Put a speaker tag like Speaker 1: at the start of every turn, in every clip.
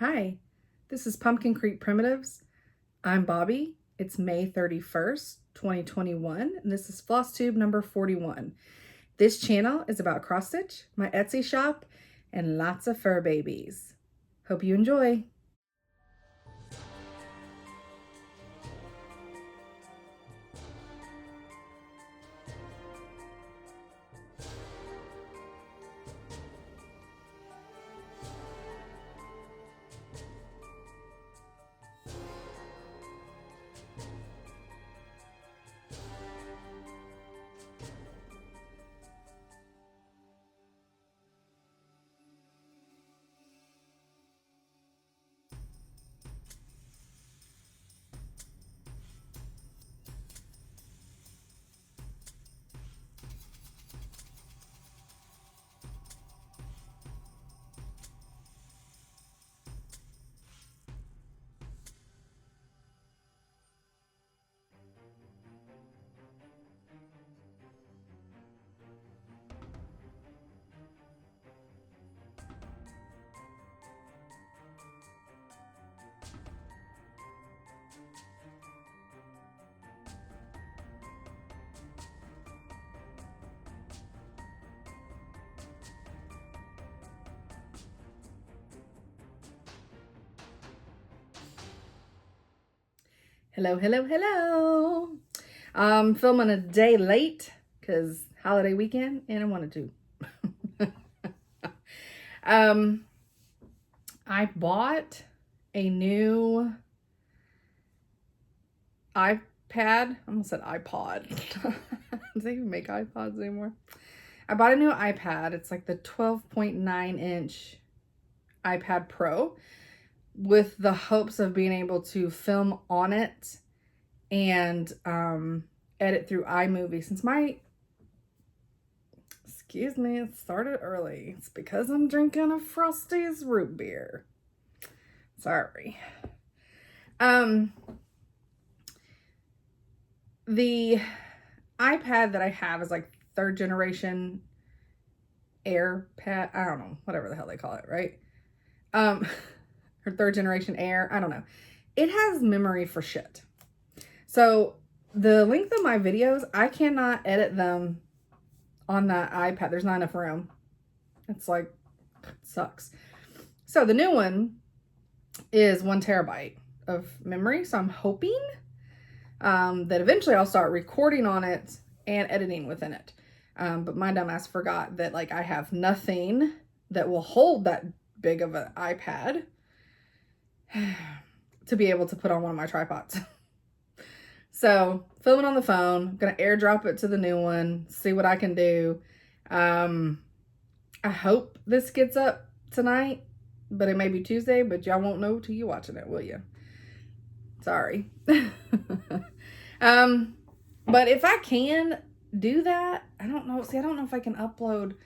Speaker 1: Hi, this is Pumpkin Creek Primitives. I'm Bobby. It's May 31st, 2021, and this is Flosstube number 41. This channel is about cross stitch, my Etsy shop, and lots of fur babies. Hope you enjoy. Hello, hello, hello. I'm filming a day late because holiday weekend and I wanted to. I bought a new iPad. I almost said iPod. Do they even make iPods anymore? I bought a new iPad. It's like the 12.9 inch iPad Pro with the hopes of being able to film on it and edit through iMovie. Since excuse me, it started early. It's because I'm drinking a Frosty's root beer. Sorry. The iPad that I have is like 3rd generation AirPad. I don't know, whatever the hell they call it, right? Or 3rd generation Air. I don't know. It has memory for shit. So the length of my videos, I cannot edit them on that iPad. There's not enough room. It's like, it sucks. So the new one is 1 terabyte of memory. So I'm hoping that eventually I'll start recording on it and editing within it. But my dumbass forgot that like I have nothing that will hold that big of an iPad to be able to put on one of my tripods. So filming on the phone, I'm gonna airdrop it to the new one, see what I can do. I hope this gets up tonight, but it may be Tuesday, but y'all won't know till you watching it, will you? Sorry. But if I can do that, I don't know. See, I don't know if I can upload.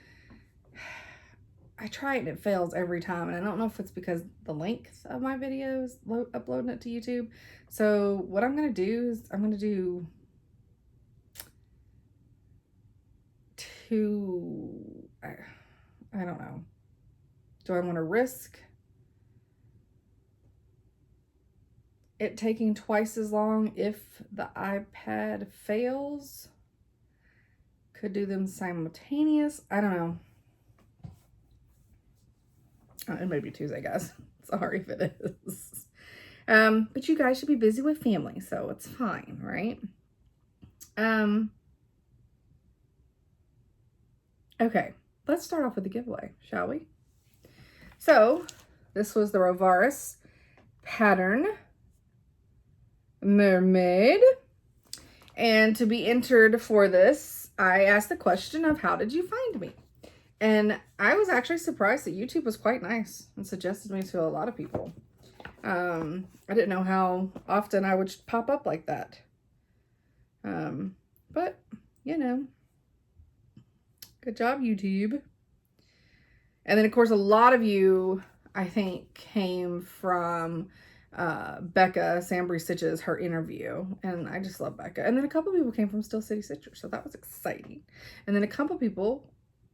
Speaker 1: I try it and it fails every time. And I don't know if it's because the length of my videos, uploading it to YouTube. So what I'm going to do is I'm going to do I don't know. Do I want to risk it taking twice as long if the iPad fails? Could do them simultaneous. I don't know. It may be Tuesday, guys. Sorry if it is. But you guys should be busy with family, so it's fine, right? Okay, let's start off with the giveaway, shall we? So, this was the Rovaris pattern mermaid. And to be entered for this, I asked the question of how did you find me? And I was actually surprised that YouTube was quite nice and suggested me to a lot of people. I didn't know how often I would pop up like that. But, you know, good job, YouTube. And then, of course, a lot of you, I think, came from Becca Sambry Stitches, her interview. And I just love Becca. And then a couple people came from Still City Stitchers, so that was exciting. And then a couple people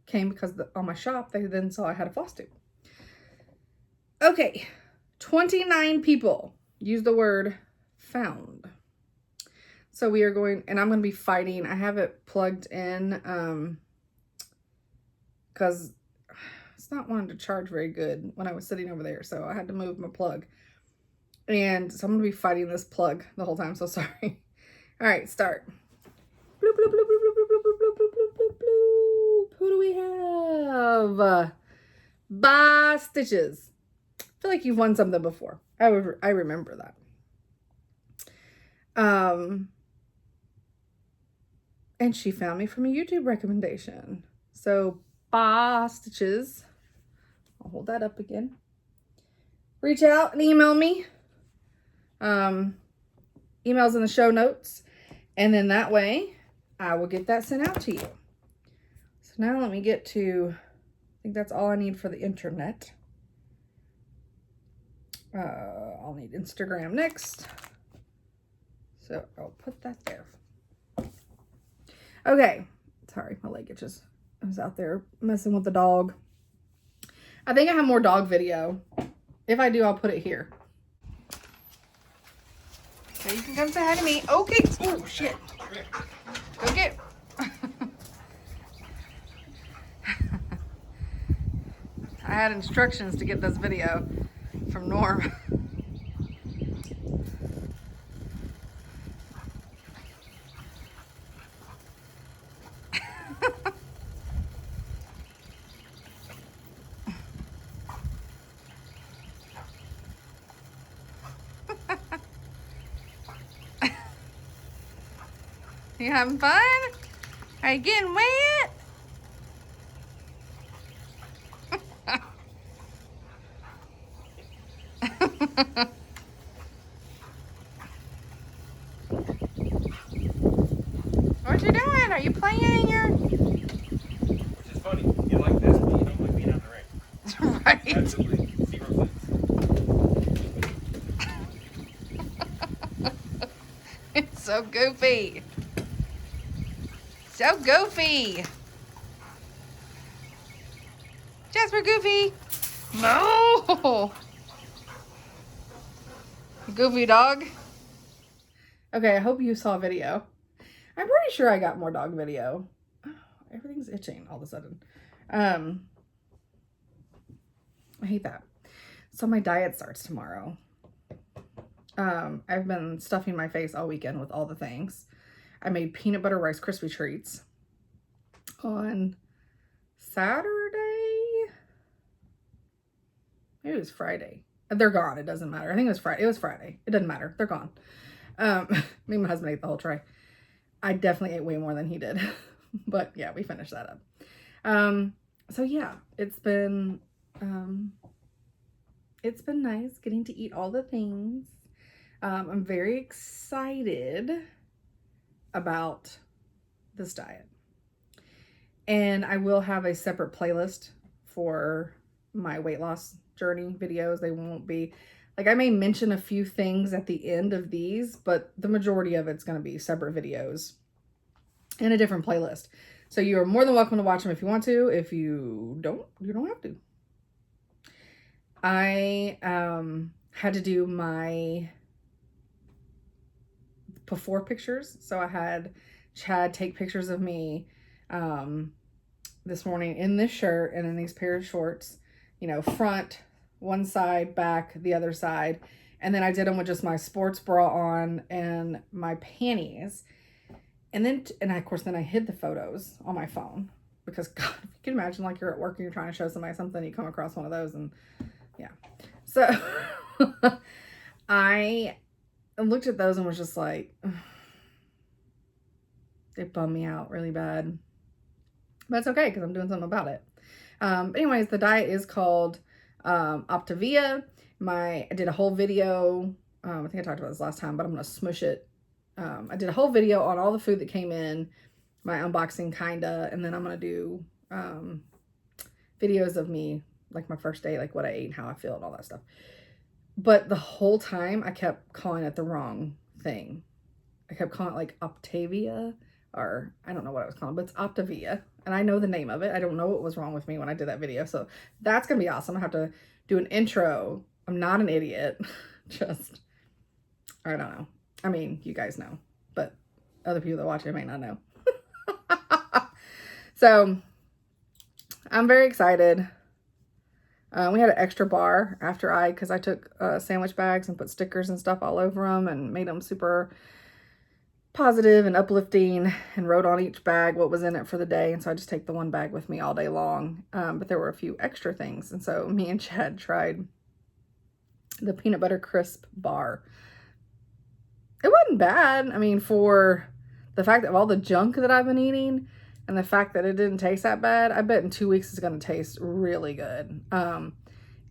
Speaker 1: came because on my shop, they then saw I had a floss tube. Okay, 29 people use the word found. So we are going, and I'm going to be fighting. I have it plugged in because it's not wanting to charge very good when I was sitting over there. So I had to move my plug. And so I'm going to be fighting this plug the whole time. So sorry. All right, start. Bloop, bloop, bloop, bloop, bloop, bloop, bloop, bloop, bloop, bloop, bloop. Who do we have? Bye, Stitches. I feel like you've won something before. I remember that. And she found me from a YouTube recommendation. So, bye, Stitches. I'll hold that up again. Reach out and email me. Emails in the show notes. And then that way, I will get that sent out to you. So now let me get to, I think that's all I need for the internet. I'll need Instagram next. So I'll put that there. Okay. Sorry, my leg itches. I was out there messing with the dog. I think I have more dog video. If I do, I'll put it here. So you can come say hi to me. Okay. Oh, shit. Go get. I had instructions to get this video from Norm. You having fun? Are you getting wet? What you doing? Are you playing in your...
Speaker 2: Which is funny. You like this, but you don't like being on the ring.
Speaker 1: Right.
Speaker 2: Absolutely 0 cents.
Speaker 1: It's so goofy. So goofy. Jasper Goofy. No. Goofy dog. Okay, I hope you saw a video. I'm pretty sure I got more dog video. Oh, everything's itching all of a sudden. I hate that. So my diet starts tomorrow. I've been stuffing my face all weekend with all the things. I made peanut butter Rice Krispie treats on Saturday. Maybe it was Friday. They're gone. It doesn't matter. I think it was Friday. It was Friday. It doesn't matter. They're gone. Me and my husband ate the whole tray. I definitely ate way more than he did. But yeah, we finished that up. So yeah, it's been nice getting to eat all the things. I'm very excited about this diet. And I will have a separate playlist for my weight loss journey videos. They won't be, like, I may mention a few things at the end of these, but the majority of it's going to be separate videos in a different playlist. So you are more than welcome to watch them if you want to. If you don't, you don't have to. I had to do my before pictures. So I had Chad take pictures of me this morning in this shirt and in these pair of shorts, you know, front, one side, back, the other side. And then I did them with just my sports bra on and my panties. And then, of course, then I hid the photos on my phone because, God, if you can imagine, like, you're at work and you're trying to show somebody something, you come across one of those and yeah. So I looked at those and was just like, they bummed me out really bad. But it's okay because I'm doing something about it. Anyways, the diet is called Optivia. I did a whole video. I think I talked about this last time, but I'm going to smush it. I did a whole video on all the food that came in, my unboxing kinda, and then I'm going to do videos of me, like my first day, like what I ate and how I feel and all that stuff. But the whole time I kept calling it the wrong thing. I kept calling it like Optivia, or I don't know what I was calling, but it's Optivia. And I know the name of it. I don't know what was wrong with me when I did that video. So that's going to be awesome. I have to do an intro I'm not an idiot. Just, I don't know. I mean, you guys know, but other people that watch it may not know. So I'm very excited. We had an extra bar after because I took sandwich bags and put stickers and stuff all over them and made them super positive and uplifting and wrote on each bag what was in it for the day. And so I just take the one bag with me all day long. But there were a few extra things. And so me and Chad tried the peanut butter crisp bar. It wasn't bad. I mean, for the fact of all the junk that I've been eating and the fact that it didn't taste that bad, I bet in 2 weeks it's going to taste really good.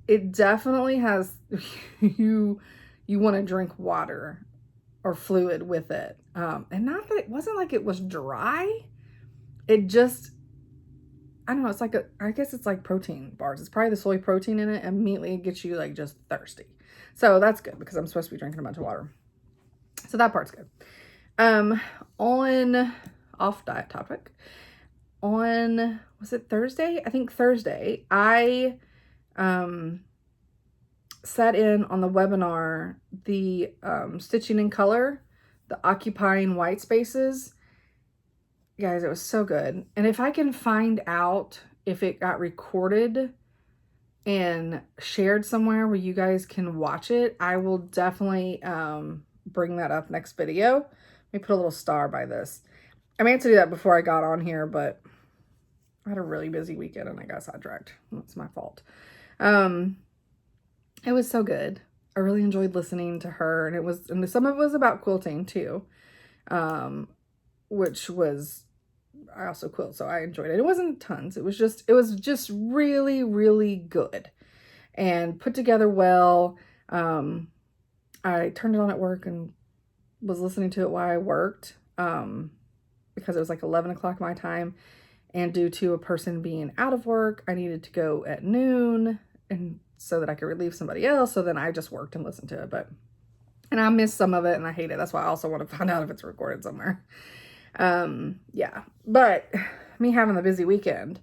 Speaker 1: It definitely has, you want to drink water or fluid with it. And not that it wasn't like it was dry. It just, I don't know, it's like I guess it's like protein bars. It's probably the soy protein in it. Immediately gets you like just thirsty. So that's good because I'm supposed to be drinking a bunch of water. So that part's good. On off diet topic, on, was it Thursday? I think Thursday, I sat in on the webinar, the Stitching in Color, the Occupying White Spaces. Guys, it was so good. And if I can find out if it got recorded and shared somewhere where you guys can watch it, I will definitely bring that up next video. Let me put a little star by this. I meant to do that before I got on here, but I had a really busy weekend and I got sidetracked. That's my fault. It was so good. I really enjoyed listening to her, and some of it was about quilting too, which was, I also quilt, so I enjoyed it. It wasn't tons. It was just really, really good and put together well. I turned it on at work and was listening to it while I worked, because it was like 11 o'clock my time. And due to a person being out of work, I needed to go at noon and so that I could relieve somebody else. So then I just worked and listened to it, and I missed some of it and I hate it. That's why I also want to find out if it's recorded somewhere. Yeah, but me having a busy weekend,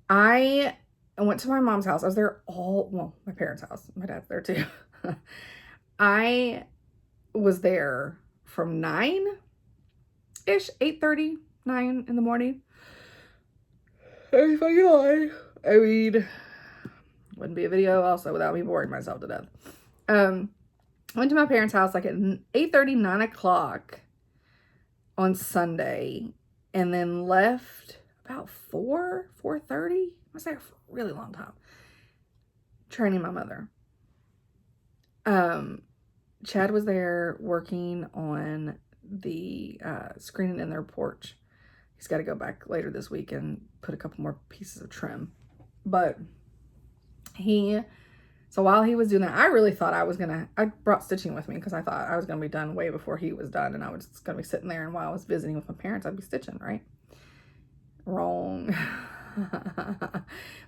Speaker 1: I went to my mom's house. I was there my parents' house. My dad's there too. I was there from 9-ish, 8:30, 9 in the morning. I fucking lie. I mean, wouldn't be a video also without me boring myself to death. Went to my parents' house like at 8:30, 9 o'clock on Sunday, and then left about 4:30. I was there for a really long time training my mother. Chad was there working on the screening in their porch. He's got to go back later this week and put a couple more pieces of trim. But so while he was doing that, I really thought I brought stitching with me because I thought I was going to be done way before he was done. And I was just going to be sitting there, and while I was visiting with my parents, I'd be stitching, right? Wrong.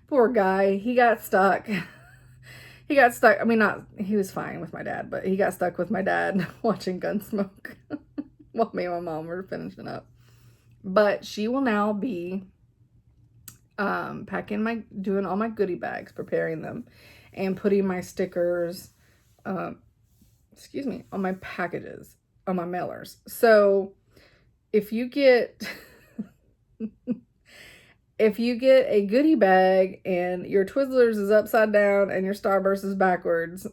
Speaker 1: Poor guy. He got stuck. I mean, he was fine with my dad, but he got stuck with my dad watching Gunsmoke while me and my mom were finishing up. But she will now be doing all my goodie bags, preparing them, and putting my stickers, on my packages, on my mailers. So if you get a goodie bag and your Twizzlers is upside down and your Starburst is backwards,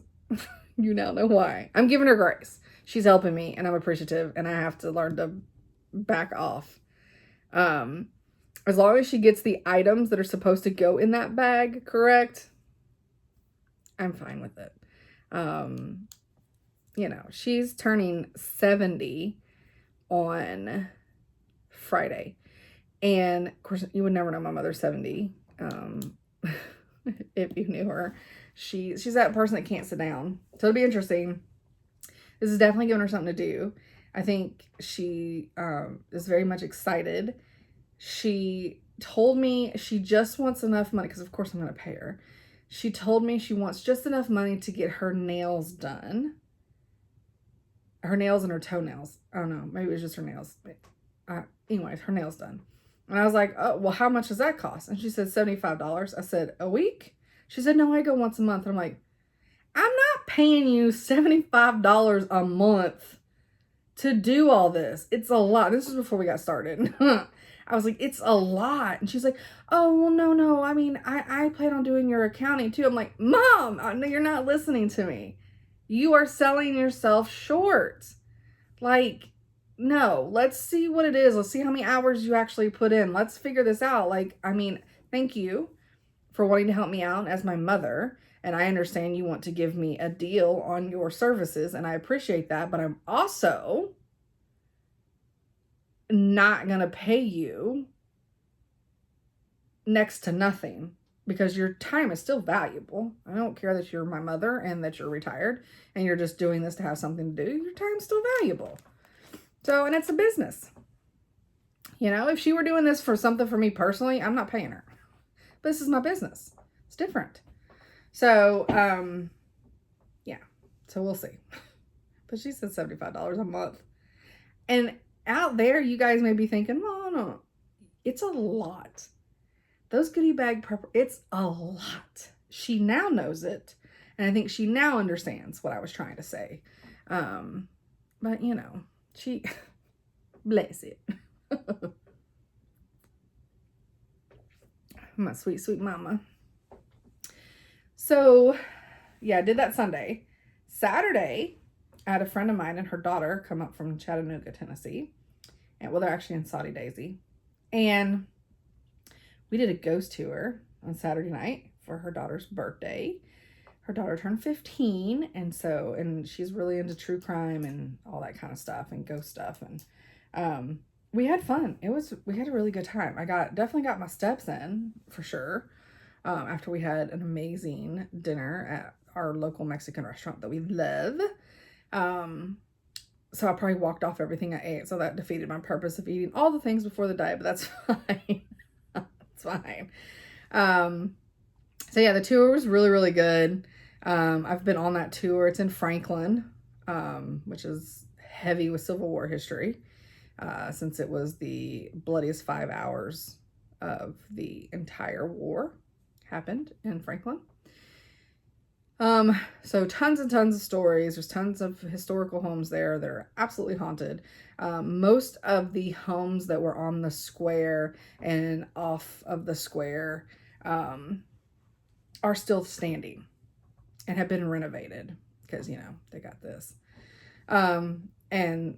Speaker 1: you now know why. I'm giving her grace. She's helping me and I'm appreciative, and I have to learn to back off. As long as she gets the items that are supposed to go in that bag correct, I'm fine with it. She's turning 70 on Friday. And of course, you would never know my mother's 70. If you knew her, she's that person that can't sit down. So it'll be interesting. This is definitely giving her something to do. I think she is very much excited. She told me she just wants enough money, because of course I'm going to pay her. She told me she wants just enough money to get her nails done. Her nails and her toenails. I don't know. Maybe it was just her nails. Anyways, her nails done. And I was like, oh, well, how much does that cost? And she said $75. I said, a week? She said, no, I go once a month. And I'm like, I'm paying you $75 a month to do all this. It's a lot. This was before we got started. I was like, it's a lot. And she's like, oh, well, no. I mean, I plan on doing your accounting too. I'm like, Mom, no, you're not listening to me. You are selling yourself short. Like, no, let's see what it is. Let's see how many hours you actually put in. Let's figure this out. Like, I mean, thank you for wanting to help me out as my mother. And I understand you want to give me a deal on your services, and I appreciate that. But I'm also not going to pay you next to nothing, because your time is still valuable. I don't care that you're my mother and that you're retired and you're just doing this to have something to do. Your time's still valuable. So, and it's a business. You know, if she were doing this for something for me personally, I'm not paying her. But this is my business. It's different. So, yeah. So we'll see. But she said $75 a month. And out there, you guys may be thinking, well, no, it's a lot. Those goodie bag it's a lot. She now knows it. And I think she now understands what I was trying to say. But, you know, she, bless it. My sweet, sweet mama. So, yeah, I did that Sunday. Saturday, I had a friend of mine and her daughter come up from Chattanooga, Tennessee. And, well, they're actually in Saudi Daisy. And we did a ghost tour on Saturday night for her daughter's birthday. Her daughter turned 15, and she's really into true crime and all that kind of stuff and ghost stuff. And we had fun. We had a really good time. I definitely got my steps in for sure. After we had an amazing dinner at our local Mexican restaurant that we love. So I probably walked off everything I ate. So that defeated my purpose of eating all the things before the diet, but that's fine. It's fine. So yeah, the tour was really, really good. I've been on that tour. It's in Franklin, which is heavy with Civil War history, since it was the bloodiest 5 hours of the entire war happened in Franklin. So tons and tons of stories. There's tons of historical homes there that are absolutely haunted. Most of the homes that were on the square and off of the square, are still standing and have been renovated because, you know, they got this. And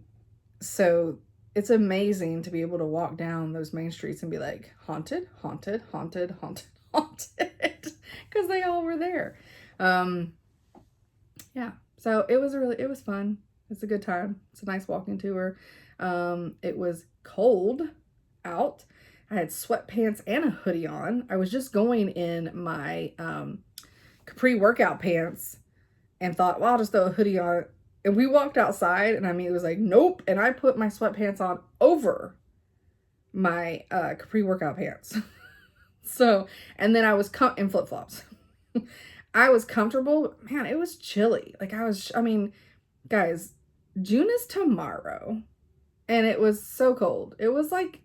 Speaker 1: so it's amazing to be able to walk down those main streets and be like, haunted, haunted, haunted, haunted, haunted, because they all were there. Yeah, so it was fun. It's a good time. It's a nice walking tour. It was cold out. I had sweatpants and a hoodie on. I was just going in my capri workout pants and thought, well, I'll just throw a hoodie on. And we walked outside, and I mean, it was like, nope. And I put my sweatpants on over my capri workout pants. So, and then I was in flip-flops. I was comfortable. Man, it was chilly. Like I mean, guys, June is tomorrow, and it was so cold. It was like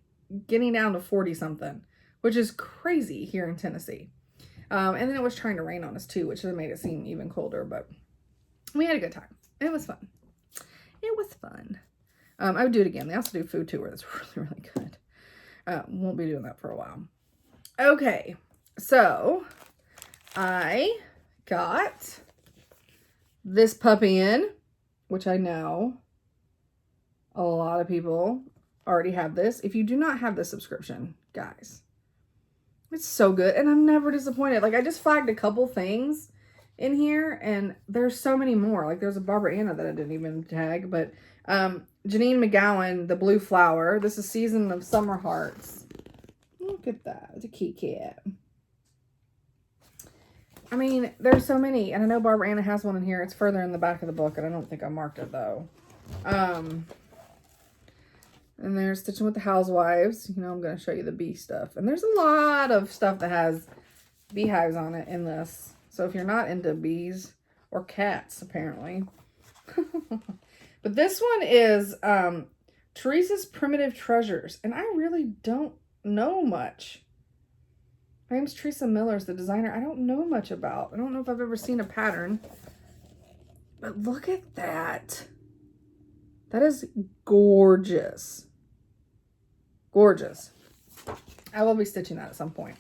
Speaker 1: getting down to 40 something, which is crazy here in Tennessee. And then it was trying to rain on us too, which would have made it seem even colder, but we had a good time. It was fun. It was fun. I would do it again. They also do food tour. That's really, really good. Won't be doing that for a while. Okay. So I got this puppy in, which I know a lot of people already have this. If you do not have this subscription, guys, it's so good. And I'm never disappointed. Like, I just flagged a couple things in here, and there's so many more. Like, there's a Barbara Anna that I didn't even tag, but Janine McGowan, the Blue Flower. This is Season of Summer Hearts. Look at that. It's a kitty cat. I mean, there's so many, and I know Barbara Anna has one in here. It's further in the back of the book, and I don't think I marked it, though. And there's Stitching with the Housewives. You know, I'm going to show you the bee stuff. And there's a lot of stuff that has beehives on it in this. So if you're not into bees, or cats, apparently. But this one is Teresa's Primitive Treasures. And I really don't know much. My name's Teresa Miller's the designer. I don't know much about. I don't know if I've ever seen a pattern. But look at that. That is gorgeous. Gorgeous. I will be stitching that at some point.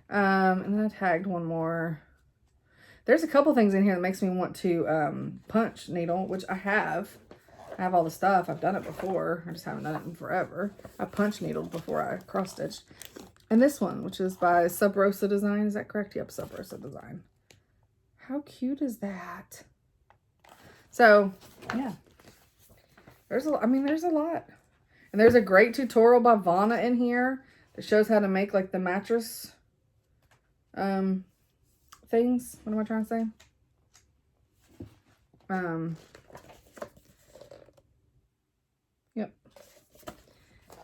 Speaker 1: And then I tagged one more. There's a couple things in here that makes me want to punch needle, which I have. I have all the stuff. I've done it before. I just haven't done it in forever. I punch needled before I cross stitched. And this one, which is by Sub Rosa Design. Is that correct? Yep, Sub Rosa Design. How cute is that? So, yeah. There's a lot. And there's a great tutorial by Vana in here that shows how to make like the mattress things. What am I trying to say? Yep.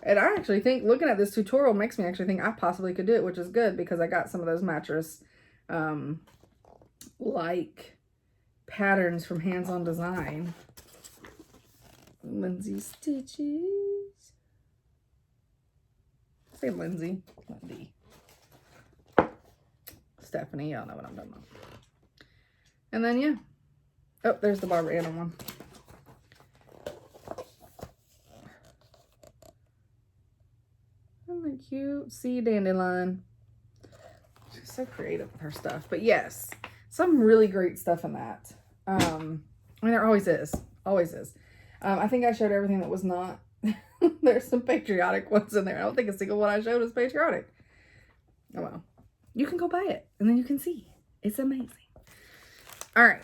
Speaker 1: And I actually think looking at this tutorial makes me actually think I possibly could do it, which is good because I got some of those mattress like patterns from Hands On Design. Lindsay Stitches. Say Lindsay. Lindy. Stephanie, y'all know what I'm talking about. And then, yeah. Oh, there's the Barbara Ann one. Isn't that cute? See, Dandelion. She's so creative with her stuff. But yes, some really great stuff in that. I mean, there always is. Always is. I think I showed everything that was not. There's some patriotic ones in there. I don't think a single one I showed was patriotic. Oh, well. You can go buy it, and then you can see. It's amazing. All right.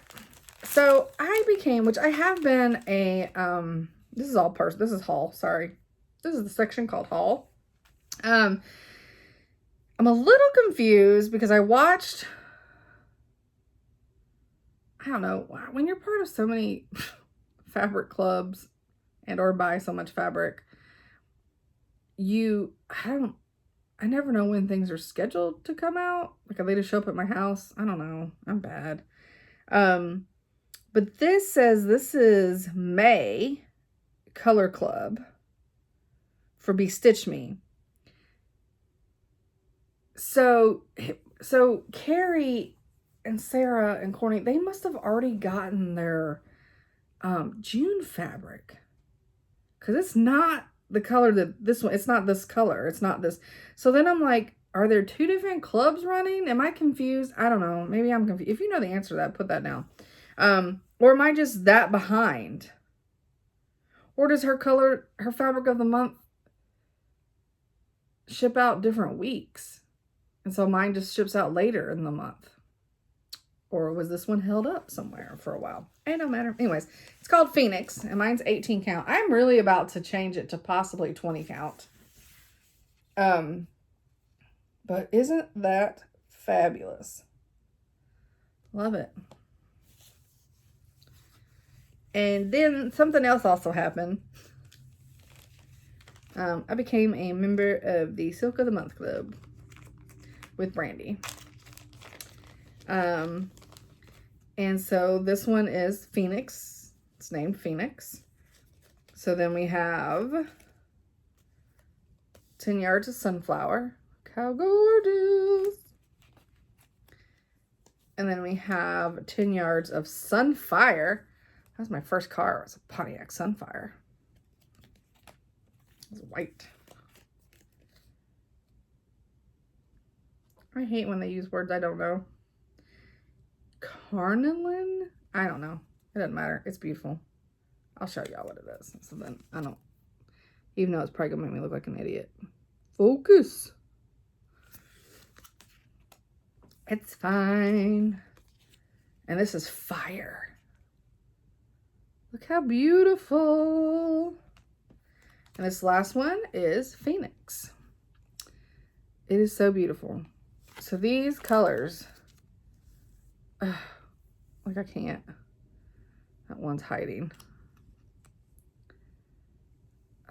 Speaker 1: So, I became, which I have been a, this is haul, sorry. This is the section called haul. I'm a little confused because I watched, I don't know, when you're part of so many fabric clubs and or buy so much fabric, I never know when things are scheduled to come out. Like, are they to show up at my house? I don't know. I'm bad. But this says this is May Color Club for Be Stitch Me. So Carrie and Sarah and Courtney, they must have already gotten their June fabric. Because it's not the color that this one, it's not this color. It's not this. So then I'm like, are there two different clubs running? Am I confused? I don't know. Maybe I'm confused. If you know the answer to that, put that down. Or am I just that behind? Or does her fabric of the month ship out different weeks? And so mine just ships out later in the month. Or was this one held up somewhere for a while? It don't matter. Anyways, it's called Phoenix, and mine's 18 count. I'm really about to change it to possibly 20 count. But isn't that fabulous? Love it. And then something else also happened. I became a member of the Silk of the Month Club with Brandy. And so this one is Phoenix. It's named Phoenix. So then we have 10 yards of sunflower. Look how gorgeous. And then we have 10 yards of Sunfire. That was my first car. It was a Pontiac Sunfire. It was white. I hate when they use words I don't know. Carnelian? I don't know. It doesn't matter. It's beautiful. I'll show y'all what it is. So then I don't, even though it's probably gonna make me look like an idiot. Focus. It's fine. And this is fire. Look how beautiful. And this last one is Phoenix. It is so beautiful. So these colors, like I can't. That one's hiding.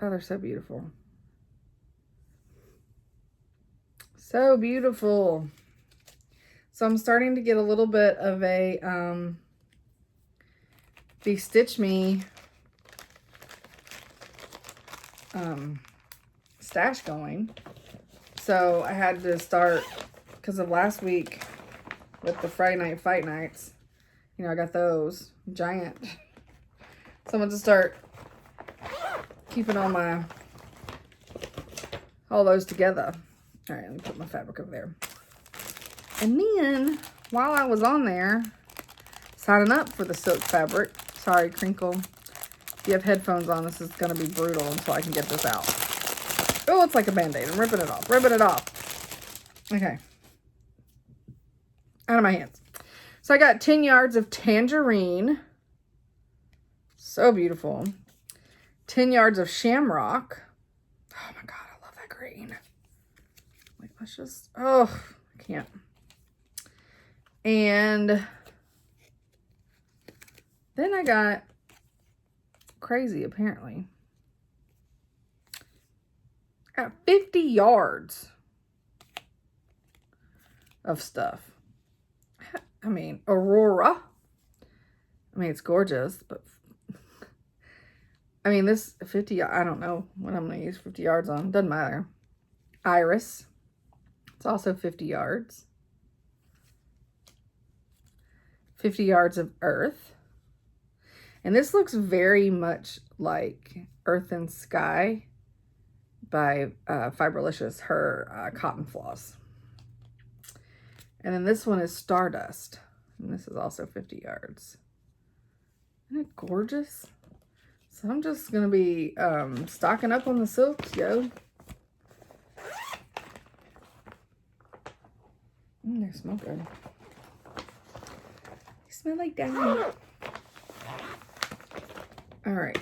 Speaker 1: Oh, they're so beautiful. So beautiful. So I'm starting to get a little bit of a Stitch Me stash going. So I had to start, because of last week with the Friday night fight nights, You know, I got those. Giant. So I'm going to start keeping all those together. All right, let me put my fabric over there. And then, while I was on there, signing up for the silk fabric. Sorry, Crinkle. If you have headphones on, this is going to be brutal until I can get this out. Oh, it's like a Band-Aid. I'm ripping it off. Ripping it off. Okay. Out of my hands. So I got 10 yards of tangerine. So beautiful. 10 yards of shamrock. Oh my God, I love that green. Like, let's just, oh, I can't. And then I got crazy, apparently. I got 50 yards of stuff. I mean, Aurora. I mean, it's gorgeous, but I mean, this 50, I don't know what I'm going to use 50 yards on. Doesn't matter. Iris. It's also 50 yards. 50 yards of earth. And this looks very much like Earth and Sky by Fiberlicious, her cotton floss. And then this one is Stardust. And this is also 50 yards. Isn't it gorgeous? So I'm just going to be stocking up on the silks, yo. They smell good. They smell like that. All right.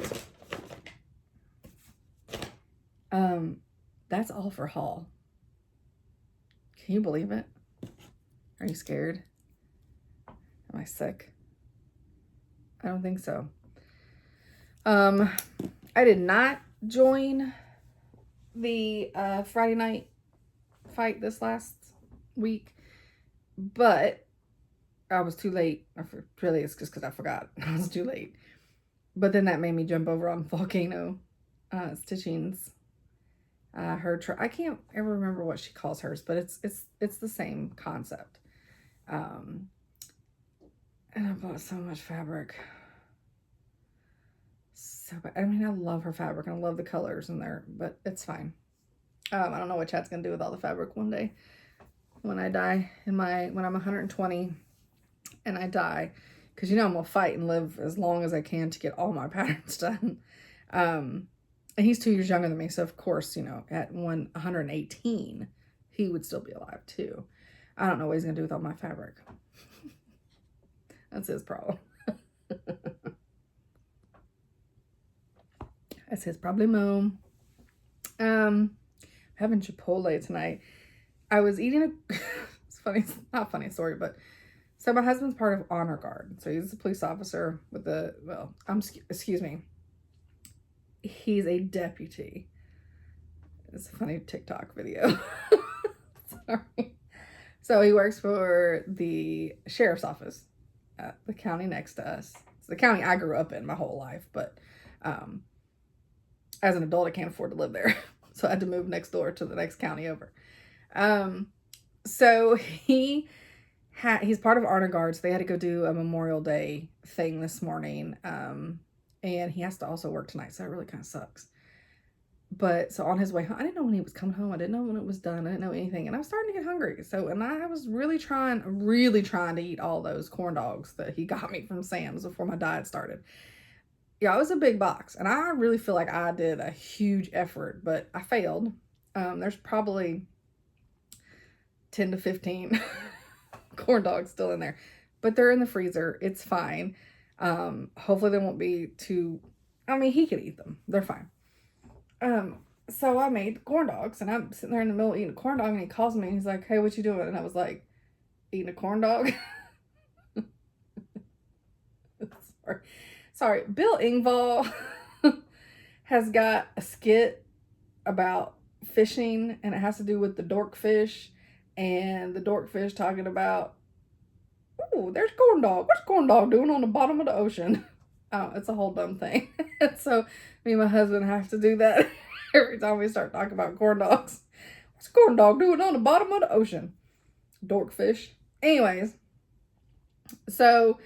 Speaker 1: That's all for haul. Can you believe it? Are you scared? Am I sick? I don't think so. I did not join the Friday night fight this last week, but I was too late. Really, it's just because I forgot. I was too late. But then that made me jump over on Volcano Stitching's. I can't ever remember what she calls hers, but it's the same concept. And I bought so much fabric. So bad. I mean, I love her fabric and I love the colors in there, but it's fine. I don't know what Chad's gonna do with all the fabric one day when I die when I'm 120 and I die, because you know I'm gonna fight and live as long as I can to get all my patterns done. And he's 2 years younger than me, so of course, you know, at 118, he would still be alive too. I don't know what he's gonna do with all my fabric. That's his problem. That's his problemo. Having Chipotle tonight. I was eating it's funny, it's not a funny story, but so my husband's part of Honor Guard. So he's a police officer with excuse me. He's a deputy. It's a funny TikTok video. Sorry. So he works for the sheriff's office at the county next to us. It's the county I grew up in my whole life, but as an adult, I can't afford to live there. So I had to move next door to the next county over. So he's part of Honor Guard, so they had to go do a Memorial Day thing this morning. And he has to also work tonight, so that really kind of sucks. But so on his way home, I didn't know when he was coming home. I didn't know when it was done. I didn't know anything. And I was starting to get hungry. And I was really trying to eat all those corn dogs that he got me from Sam's before my diet started. Yeah, it was a big box. And I really feel like I did a huge effort, but I failed. There's probably 10 to 15 corn dogs still in there. But they're in the freezer. It's fine. Hopefully they won't be too... I mean, he could eat them. They're fine. So I made corn dogs, and I'm sitting there in the middle eating a corn dog, and he calls me, and he's like, "Hey, what you doing?" And I was like, "Eating a corn dog." Sorry. Bill Engvall has got a skit about fishing, and it has to do with the dorkfish, and the dorkfish talking about, "Ooh, there's corn dog. What's corn dog doing on the bottom of the ocean?" Oh, it's a whole dumb thing. So me and my husband have to do that every time we start talking about corn dogs. What's corn dog doing on the bottom of the ocean? Dorkfish. Anyways, so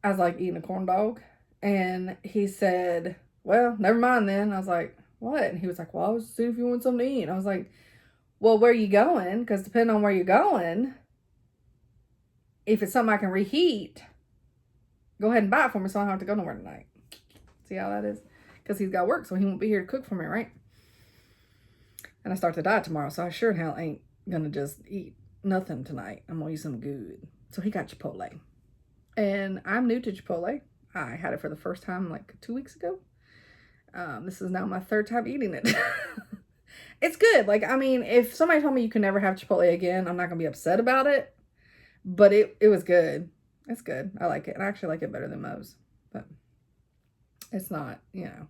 Speaker 1: I was like eating a corn dog. And he said, well, never mind then. I was like, what? And he was like, well, I was seeing if you want something to eat. And I was like, well, where are you going? Because depending on where you're going, if it's something I can reheat, go ahead and buy it for me so I don't have to go nowhere tonight. See how that is? Because he's got work, so he won't be here to cook for me, right? And I start the diet tomorrow, so I sure hell ain't gonna just eat nothing tonight. I'm gonna eat something good. So he got Chipotle. And I'm new to Chipotle. I had it for the first time like 2 weeks ago. This is now my third time eating it. It's good. Like, I mean, if somebody told me you can never have Chipotle again, I'm not gonna be upset about it. But it was good. It's good. I like it. And I actually like it better than Moe's. But it's not, you know.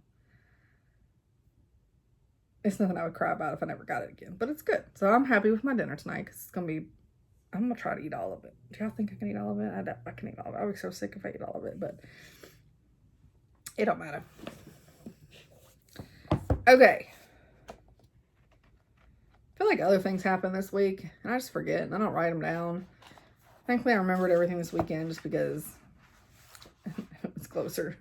Speaker 1: It's nothing I would cry about if I never got it again. But it's good. So I'm happy with my dinner tonight because it's going to be, I'm going to try to eat all of it. Do y'all think I can eat all of it? I can eat all of it. I would be so sick if I eat all of it. But it don't matter. Okay. I feel like other things happened this week. And I just forget. And I don't write them down. Thankfully, I remembered everything this weekend just because it was closer.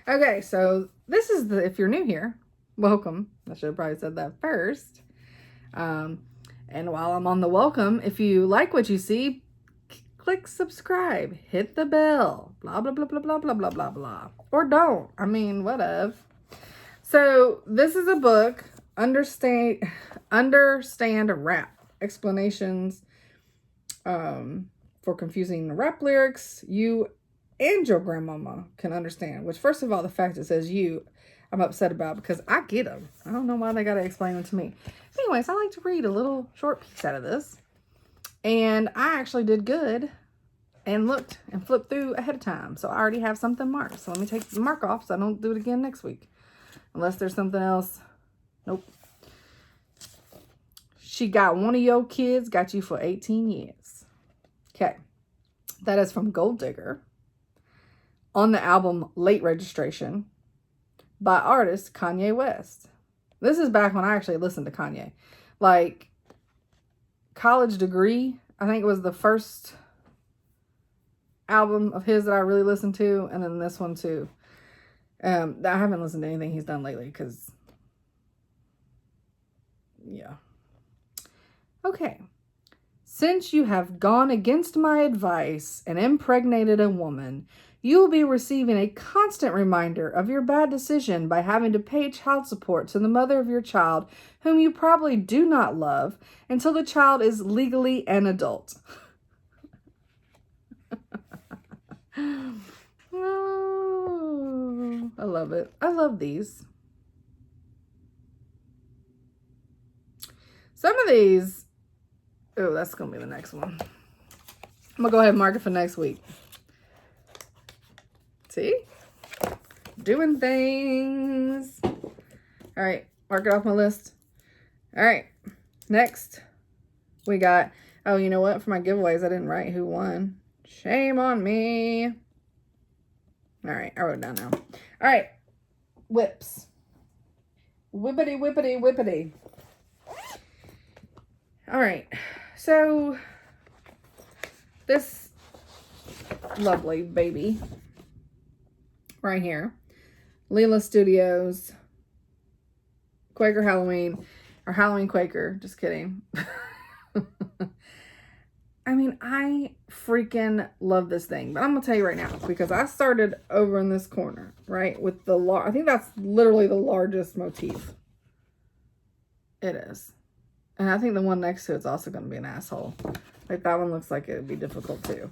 Speaker 1: Okay, so this is the, if you're new here, welcome. I should have probably said that first. And while I'm on the welcome, if you like what you see, click subscribe, hit the bell, blah, blah, blah, blah, blah, blah, blah, blah, blah. Or don't. I mean, whatever. So this is a book, Understand Rap, Explanations for confusing rap lyrics you and your grandmama can understand. Which, first of all, the fact it says you, I'm upset about because I get them. I don't know why they got to explain them to me. Anyways, I like to read a little short piece out of this. And I actually did good and looked and flipped through ahead of time. So I already have something marked. So let me take the mark off so I don't do it again next week. Unless there's something else. Nope. She got one of your kids, got you for 18 years. Okay. That is from Gold Digger. On the album Late Registration by artist Kanye West. This is back when I actually listened to Kanye. Like, College Degree, I think it was the first album of his that I really listened to. And then this one too. I haven't listened to anything he's done lately because, yeah. Okay. Since you have gone against my advice and impregnated a woman, you will be receiving a constant reminder of your bad decision by having to pay child support to the mother of your child, whom you probably do not love, until the child is legally an adult. Oh, I love it. I love these. Some of these, oh, that's going to be the next one. I'm going to go ahead and mark it for next week. See? Doing things. All right. Mark it off my list. All right. Next, we got, oh, you know what? For my giveaways, I didn't write who won. Shame on me. All right. I wrote it down now. All right. Whips. Whippity, whippity, whippity. All right. So, this lovely baby right here, Leela Studios, Quaker Halloween, or Halloween Quaker, just kidding. I mean, I freaking love this thing, but I'm gonna tell you right now, because I started over in this corner, right, with the, I think that's literally the largest motif. It is. And I think the one next to it's also gonna be an asshole. Like, that one looks like it would be difficult too.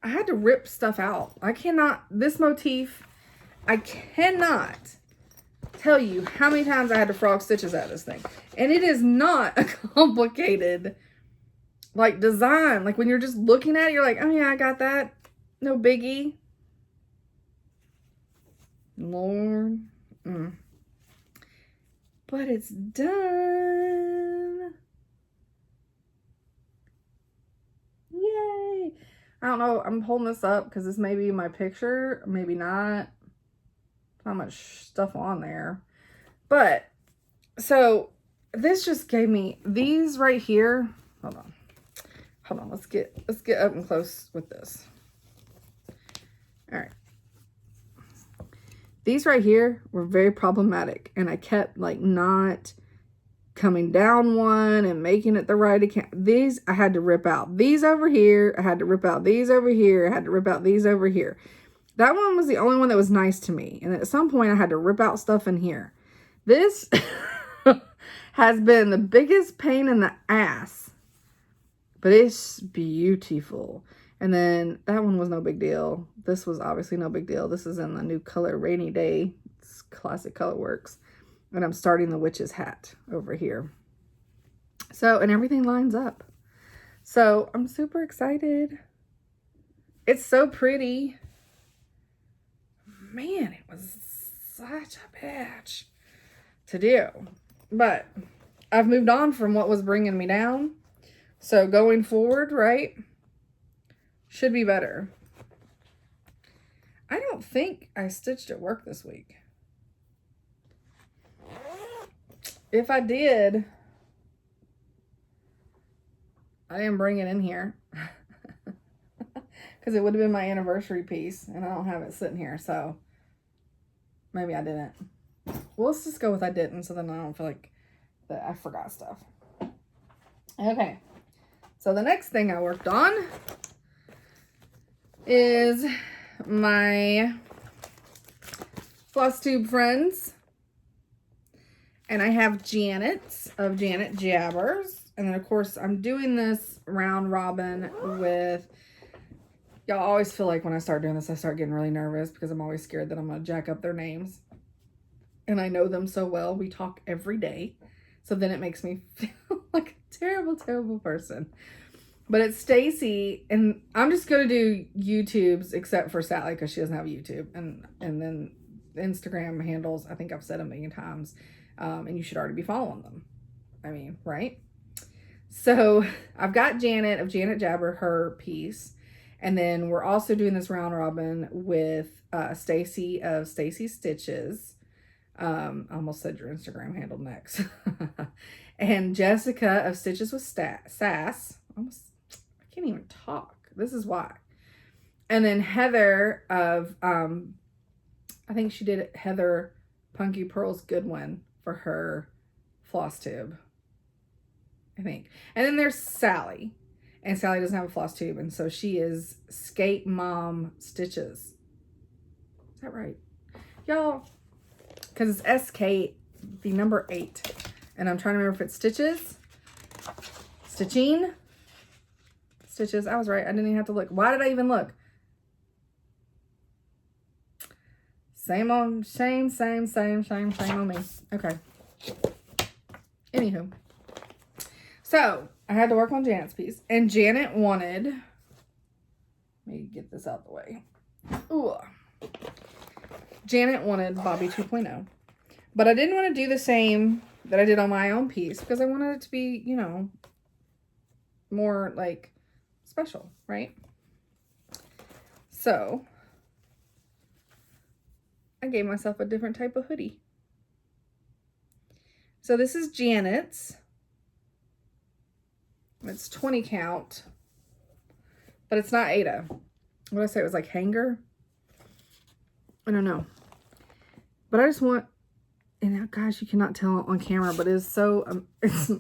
Speaker 1: I had to rip stuff out. I cannot, this motif, I cannot tell you how many times I had to frog stitches out of this thing. And it is not a complicated, like, design. Like, when you're just looking at it, you're like, oh yeah, I got that. No biggie. Lord. But it's done. Yay. I don't know. I'm holding this up because this may be my picture. Maybe not. Not much stuff on there. But, so, this just gave me these right here. Hold hold on, let's get up and close with this. All right. These right here were very problematic, and I kept like not coming down one and making it the right account. These I had to rip out. These over here, I had to rip out these over here, I had to rip out these over here. That one was the only one that was nice to me. And at some point I had to rip out stuff in here. This has been the biggest pain in the ass, but it's beautiful. And then that one was no big deal. This was obviously no big deal. This is in the new color Rainy Day. It's classic color works. And I'm starting the witch's hat over here. So, and everything lines up. So I'm super excited. It's so pretty. Man, it was such a bitch to do. But I've moved on from what was bringing me down. So going forward, right, should be better. I don't think I stitched at work this week. If I did, I didn't bring it in here. Because it would have been my anniversary piece, and I don't have it sitting here, so maybe I didn't. Well, let's just go with I didn't, so then I don't feel like that I forgot stuff. Okay, so the next thing I worked on is my Flosstube Friends. And I have Janet's of Janet Jabbers. And then, of course, I'm doing this round robin with... Y'all always feel like when I start doing this, I start getting really nervous because I'm always scared that I'm going to jack up their names. And I know them so well. We talk every day. So then it makes me feel like a terrible, terrible person. But it's Stacy. And I'm just going to do YouTubes except for Sally because she doesn't have YouTube. And then Instagram handles, I think I've said a million times. And you should already be following them. I mean, right? So I've got Janet of Janet Jabber, her piece. And then we're also doing this round robin with Stacy of Stacy Stitches. I almost said your Instagram handle next. And Jessica of Stitches with Sass. I can't even talk. This is why. And then Heather of, I think she did Heather Punky Pearl's Goodwin for her floss tube. I think. And then there's Sally. And Sally doesn't have a floss tube, and so she is Skate Mom Stitches. Is that right? Y'all, because it's SK, the number 8. And I'm trying to remember if it's Stitches. Stitching. Stitches. I was right. I didn't even have to look. Why did I even look? Same on, same on me. Okay. Anywho. So, I had to work on Janet's piece. And Janet wanted... Let me get this out the way. Ooh. Janet wanted Bobby 2.0. But I didn't want to do the same that I did on my own piece. Because I wanted it to be, you know, more, like, special, right? So, I gave myself a different type of hoodie. So, this is Janet's. It's 20 count, but it's not Ada. What did I say? It was like hanger? I don't know. But I just want, and gosh, you cannot tell on camera, but it is so, it's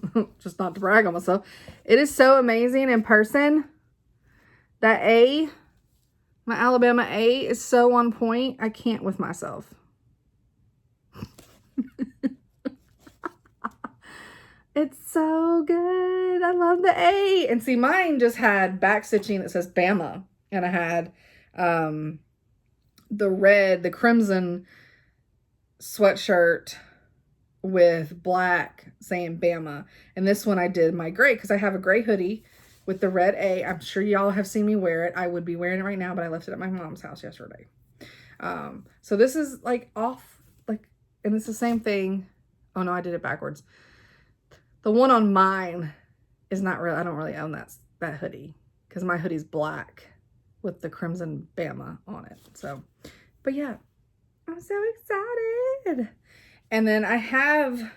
Speaker 1: just not to brag on myself. It is so amazing in person. That A, my Alabama A is so on point. I can't with myself. It's so good. I love the A. And see, mine just had back stitching that says Bama. And I had the crimson sweatshirt with black saying Bama. And this one I did my gray because I have a gray hoodie with the red A. I'm sure y'all have seen me wear it. I would be wearing it right now, but I left it at my mom's house yesterday. So this is like off, like, and it's the same thing. Oh no, I did it backwards. The one on mine is not real. I don't really own that hoodie because my hoodie's black with the crimson Bama on it. So, but yeah, I'm so excited. And then I have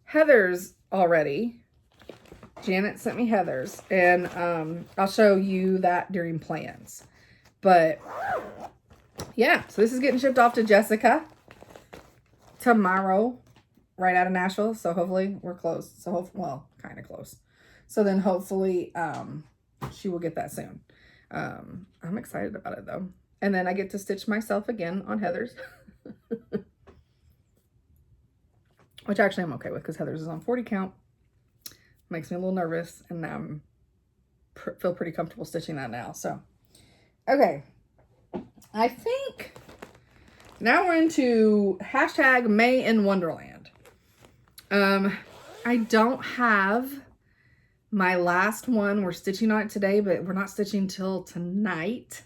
Speaker 1: Heather's already. Janet sent me Heather's, and I'll show you that during plans. But yeah, so this is getting shipped off to Jessica tomorrow, right out of Nashville. So hopefully we're close. So well, kind of close. So then hopefully she will get that soon. I'm excited about it though. And then I get to stitch myself again on Heather's. Which actually I'm okay with because Heather's is on 40 count. Makes me a little nervous, and I'm feel pretty comfortable stitching that now. So, okay. I think now we're into hashtag May in Wonderland. I don't have my last one. We're stitching on it today, but we're not stitching till tonight.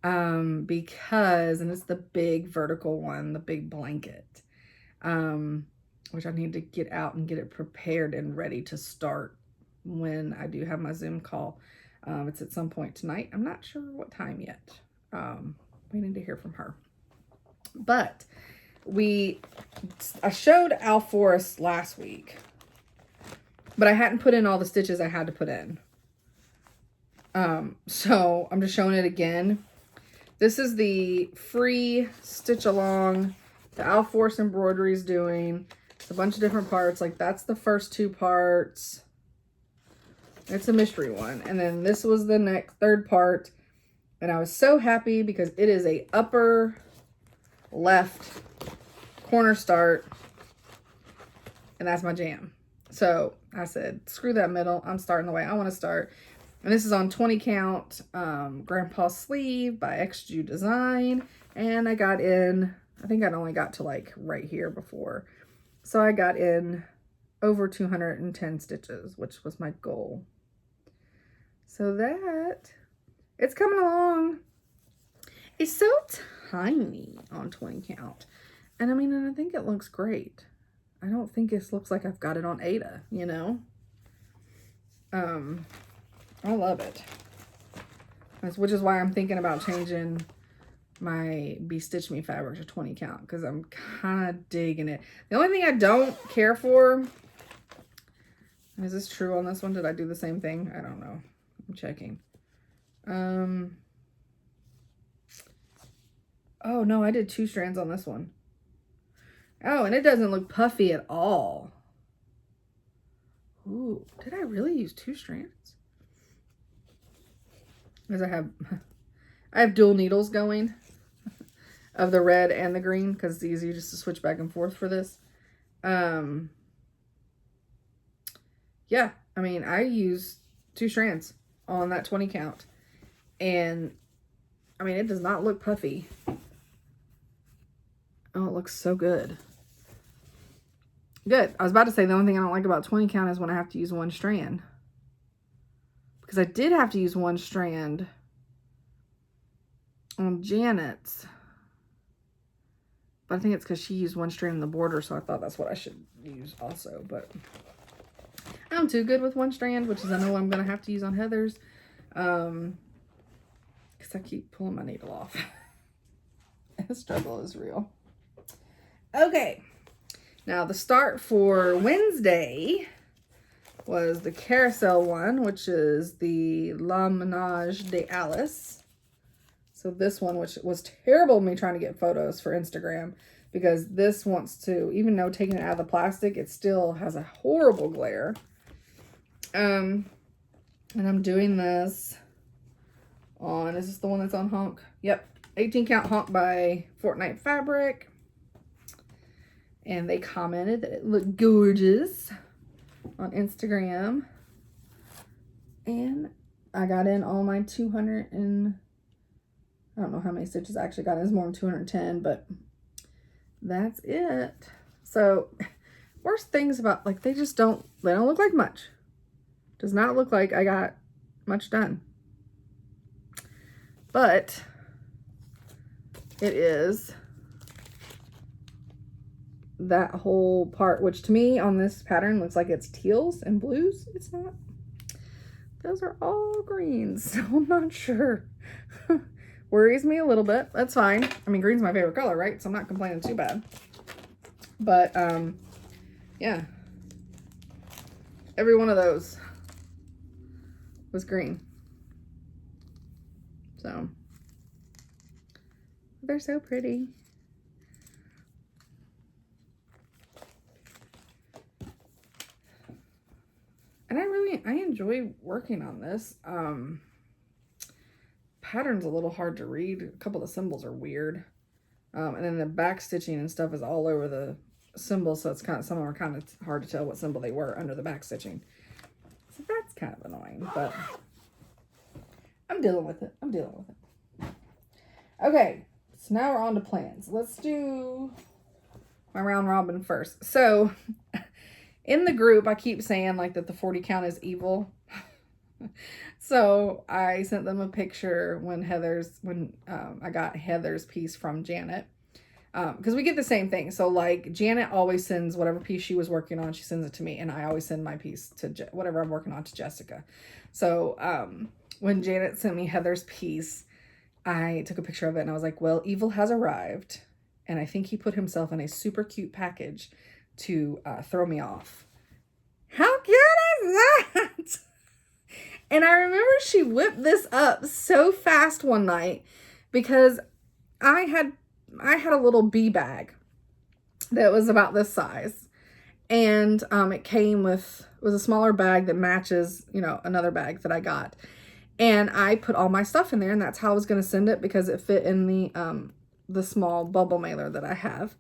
Speaker 1: Because, and it's the big vertical one, the big blanket. Which I need to get out and get it prepared and ready to start when I do have my Zoom call. It's at some point tonight. I'm not sure what time yet. Waiting to hear from her. But I showed Al Forest last week, but I hadn't put in all the stitches I had to put in. So I'm just showing it again. This is the free stitch along the Al Forest embroidery is doing. It's a bunch of different parts. Like that's the first 2 parts. It's a mystery one. And then this was the third part. And I was so happy because it is a upper left corner start. And that's my jam. So I said, screw that middle. I'm starting the way I want to start. And this is on 20 count Grandpa's Sleeve by XJU Design. And I got in, I think I'd only got to like right here before. So I got in over 210 stitches, which was my goal. So that, it's coming along. It's so tiny on 20 count. And I mean, I think it looks great. I don't think it looks like I've got it on Ada, you know? I love it. Which is why I'm thinking about changing my Be Stitch Me fabric to 20 count, because I'm kind of digging it. The only thing I don't care for, is this true on this one? Did I do the same thing? I don't know. I'm checking. Oh no, I did 2 strands on this one. Oh, and it doesn't look puffy at all. Ooh, did I really use 2 strands? Because I have dual needles going of the red and the green, because it's easier just to switch back and forth for this. Yeah, I mean, I used 2 strands on that 20 count. And, I mean, it does not look puffy. Oh, it looks so good. Good. I was about to say the only thing I don't like about 20 count is when I have to use 1 strand. Because I did have to use 1 strand on Janet's. But I think it's because she used 1 strand in the border, so I thought that's what I should use also. But I'm too good with 1 strand, which is I know what I'm going to have to use on Heather's. Because I keep pulling my needle off. The struggle is real. Okay. Now, the start for Wednesday was the Carousel one, which is the La Ménage de Alice. So this one, which was terrible me trying to get photos for Instagram, because this wants to, even though taking it out of the plastic, it still has a horrible glare. And I'm doing this on, is this the one that's on Honk? Yep, 18 count Honk by Fortnite Fabric. And they commented that it looked gorgeous on Instagram. And I got in all my 200 and I don't know how many stitches I actually got in. It's more than 210, but that's it. So worst things about, like, they don't look like much. Does not look like I got much done. But it is that whole part, which to me on this pattern looks like it's teals and blues. It's not. Those are all greens, so I'm not sure. Worries me a little bit. That's fine. I mean, green's my favorite color, right? So I'm not complaining too bad. But, yeah. Every one of those was green. So they're so pretty. And I enjoy working on this. Pattern's a little hard to read. A couple of the symbols are weird. And then the back stitching and stuff is all over the symbols, so it's kind of, some of them are kind of hard to tell what symbol they were under the back stitching. So that's kind of annoying, but I'm dealing with it. I'm dealing with it. Okay, so now we're on to plans. Let's do my round robin first. So in the group, I keep saying like that the 40 count is evil. So I sent them a picture when I got Heather's piece from Janet. Because we get the same thing. So like Janet always sends whatever piece she was working on, she sends it to me, and I always send my piece to whatever I'm working on to Jessica. So when Janet sent me Heather's piece, I took a picture of it and I was like, well, evil has arrived, and I think he put himself in a super cute package to throw me off. How cute is that? And I remember she whipped this up so fast one night because I had a little bee bag that was about this size, and it was a smaller bag that matches, you know, another bag that I got, and I put all my stuff in there, and that's how I was going to send it because it fit in the small bubble mailer that I have.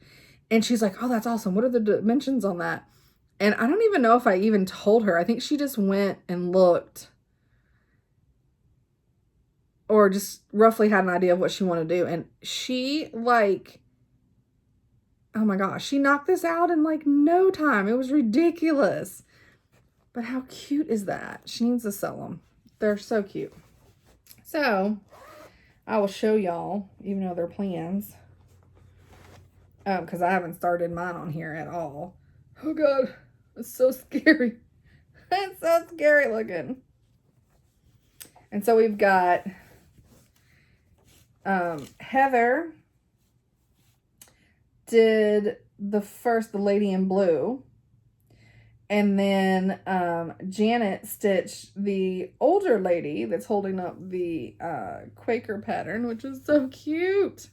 Speaker 1: And she's like, oh, that's awesome. What are the dimensions on that? And I don't even know if I even told her. I think she just went and looked, or just roughly had an idea of what she wanted to do. And she, like, oh my gosh, she knocked this out in like no time. It was ridiculous. But how cute is that? She needs to sell them. They're so cute. So I will show y'all, even though they're plans, because I haven't started mine on here at all. Oh God, it's so scary. It's so scary looking. And so we've got Heather did the Lady in Blue, and then Janet stitched the older lady that's holding up the Quaker pattern, which is so cute.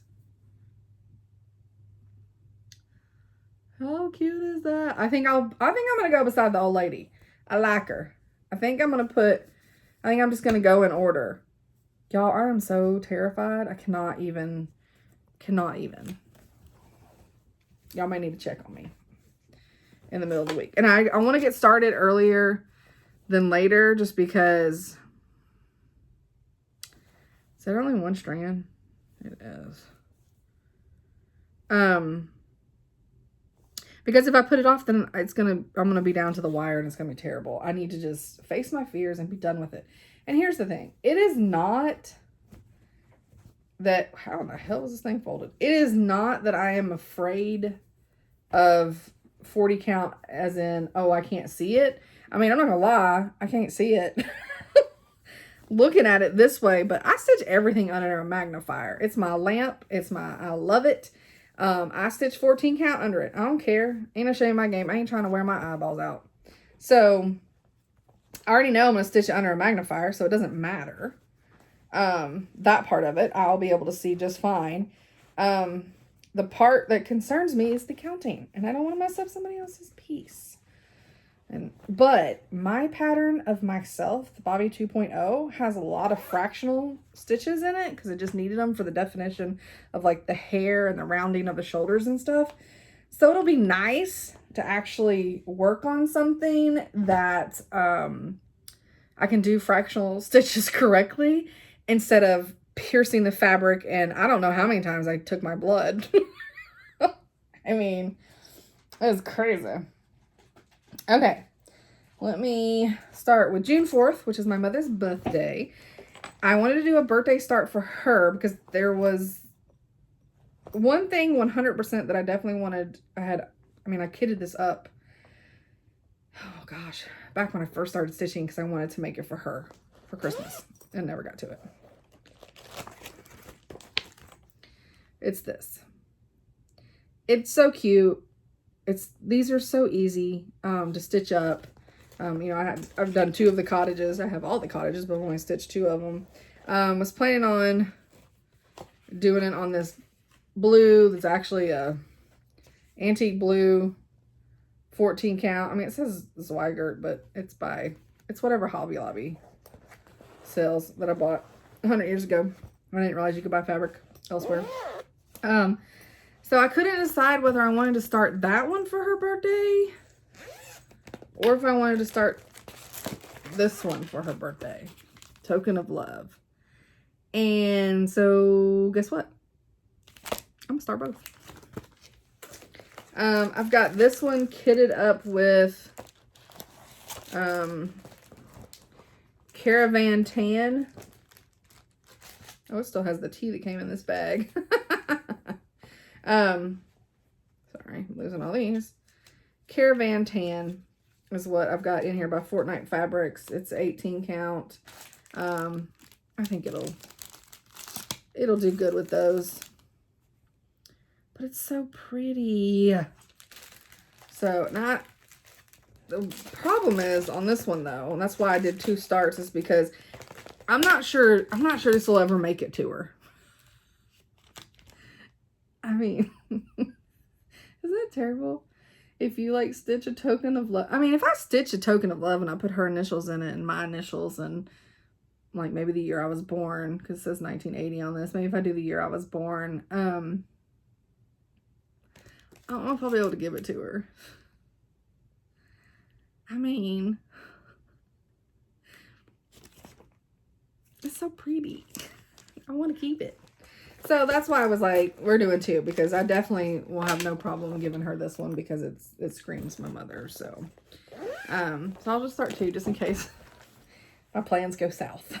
Speaker 1: How cute is that? I think I'm gonna go beside the old lady. I like her. I think I'm just gonna go in order. Y'all, I am so terrified. I cannot even. Y'all might need to check on me in the middle of the week. And I want to get started earlier than later just because. Is that only one strand? It is. Because if I put it off, then I'm gonna be down to the wire and it's gonna be terrible. I need to just face my fears and be done with it. And here's the thing. It is not that, how in the hell was this thing folded? It is not that I am afraid of 40 count as in, oh, I can't see it. I mean, I'm not gonna lie, I can't see it looking at it this way, but I stitch everything under a magnifier. It's my lamp. I love it. I stitch 14 count under it. I don't care. Ain't a shame in my game. I ain't trying to wear my eyeballs out. So I already know I'm going to stitch it under a magnifier, so it doesn't matter. That part of it, I'll be able to see just fine. The part that concerns me is the counting, and I don't want to mess up somebody else's piece. But my pattern of myself, the Bobby 2.0, has a lot of fractional stitches in it because it just needed them for the definition of like the hair and the rounding of the shoulders and stuff. So it'll be nice to actually work on something that I can do fractional stitches correctly instead of piercing the fabric. And I don't know how many times I took my blood. I mean, it was crazy. Okay, let me start with June 4th, which is my mother's birthday. I wanted to do a birthday start for her because there was one thing 100% that I definitely wanted. I kitted this up. Oh gosh, back when I first started stitching because I wanted to make it for her for Christmas and never got to it. It's this. It's so cute. These are so easy to stitch up. You know, I've done 2 of the cottages. I have all the cottages, but I've only stitched 2 of them. Was planning on doing it on this blue that's actually a antique blue 14 count. I mean, it says Zweigert, but it's whatever Hobby Lobby sells that I bought 100 years ago. I didn't realize you could buy fabric elsewhere. So I couldn't decide whether I wanted to start that one for her birthday or if I wanted to start this one for her birthday. Token of Love. And so guess what? I'm gonna start both. I've got this one kitted up with Caravan Tan. Oh, it still has the tea that came in this bag. Sorry, I'm losing all these. Caravan Tan is what I've got in here by Fortnite Fabrics. It's 18 count. I think it'll do good with those. But it's so pretty. So the problem is on this one though, and that's why I did 2 starts, is because I'm not sure this will ever make it to her. I mean, isn't that terrible? If you like stitch a token of love. I mean, if I stitch a token of love and I put her initials in it and my initials and like maybe the year I was born, because it says 1980 on this. Maybe if I do the year I was born, I don't know if I'll be able to give it to her. I mean, it's so pretty. I want to keep it. So that's why I was like, we're doing 2, because I definitely will have no problem giving her this one because it screams my mother. So, so I'll just start 2 just in case my plans go south.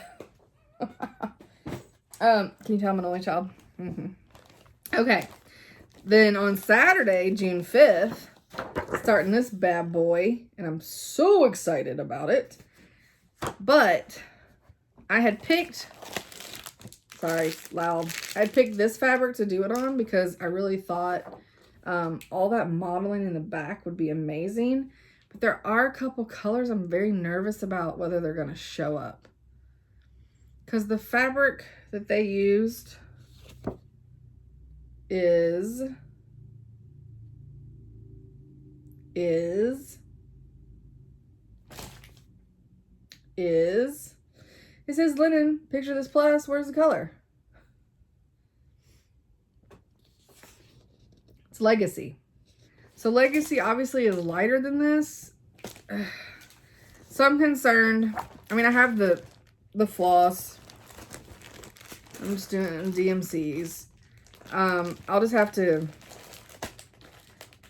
Speaker 1: Can you tell I'm an only child? Okay. Then on Saturday, June 5th, starting this bad boy, and I'm so excited about it. But I had picked, sorry, loud. I had picked this fabric to do it on because I really thought all that modeling in the back would be amazing. But there are a couple colors I'm very nervous about whether they're going to show up. Because the fabric that they used is it says linen, picture this plus, where's the color? It's Legacy. So Legacy obviously is lighter than this. So I'm concerned. I mean, I have the floss. I'm just doing it in DMCs. I'll just have to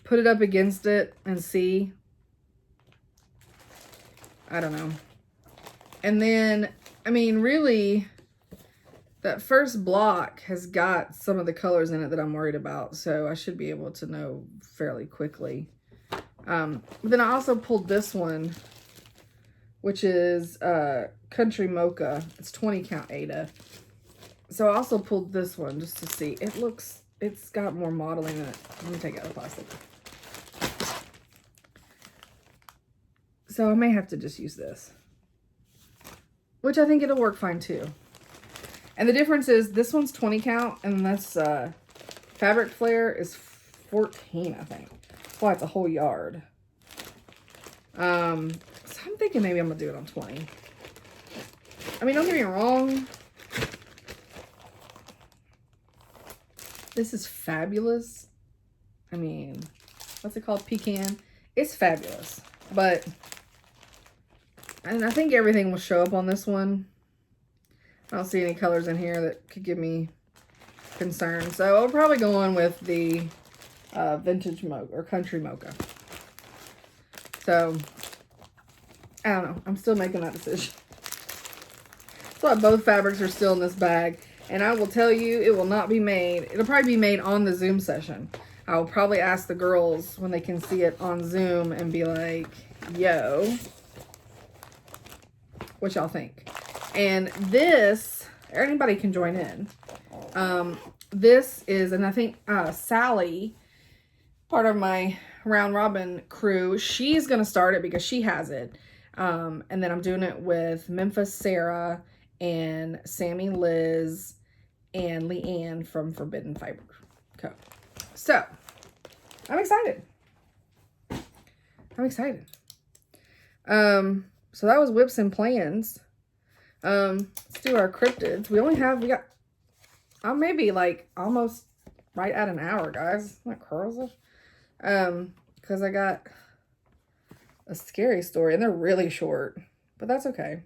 Speaker 1: put it up against it and see. I don't know. And then, I mean, really, that first block has got some of the colors in it that I'm worried about. So I should be able to know fairly quickly. But then I also pulled this one, which is Country Mocha. It's 20 count Ada. So I also pulled this one just to see. It's got more modeling in it. Let me take out the plastic. So I may have to just use this, which I think it'll work fine too. And the difference is this one's 20 count and this Fabric Flare is 14, I think. Well, it's a whole yard. So I'm thinking maybe I'm gonna do it on 20. I mean, don't get me wrong. This is fabulous. I mean, what's it called? Pecan. It's fabulous. But, and I think everything will show up on this one. I don't see any colors in here that could give me concern. So I'll probably go on with the vintage mocha or country mocha. So, I don't know. I'm still making that decision. So both fabrics are still in this bag. And I will tell you, it will not be made. It'll probably be made on the Zoom session. I will probably ask the girls when they can see it on Zoom and be like, yo, what y'all think? And this, anybody can join in. This is, and I think Sally, part of my round robin crew, she's going to start it because she has it. And then I'm doing it with Memphis Sarah and Sammy Liz and Leanne from Forbidden Fiber Co. So, I'm excited. So that was Whips and Plans. Let's do our cryptids. We got, maybe like almost right at an hour, guys. Not Carousel. Because I got a scary story, and they're really short, but that's okay.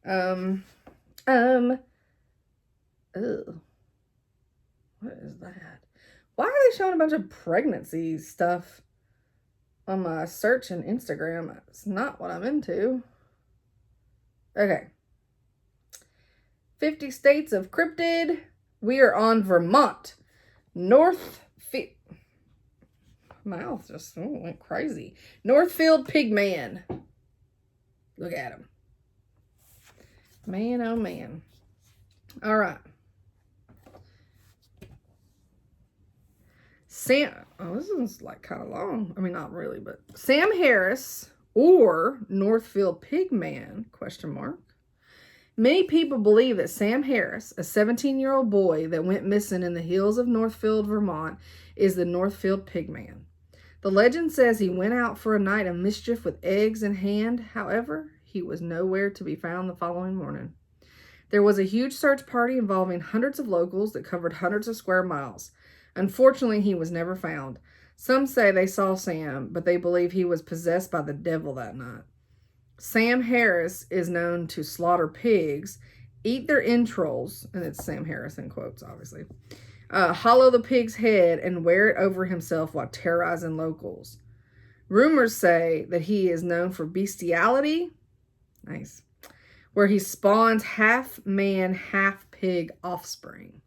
Speaker 1: Ew. What is that? Why are they showing a bunch of pregnancy stuff on my search and Instagram? It's not what I'm into. Okay. 50 states of cryptid. We are on Vermont. Northfield. Mouth just went crazy. Northfield Pig Man. Look at him. Man, oh man. All right. This is like kind of long. I mean, not really, but Sam Harris or Northfield Pig Man, ? Many people believe that Sam Harris, a 17-year-old boy that went missing in the hills of Northfield, Vermont, is the Northfield Pig Man. The legend says he went out for a night of mischief with eggs in hand. However, he was nowhere to be found the following morning. There was a huge search party involving hundreds of locals that covered hundreds of square miles. Unfortunately, he was never found. Some say they saw Sam, but they believe he was possessed by the devil that night. Sam Harris is known to slaughter pigs, eat their entrails, and it's Sam Harris in quotes, obviously, hollow the pig's head, and wear it over himself while terrorizing locals. Rumors say that he is known for bestiality, nice, where he spawns half-man, half-pig offspring.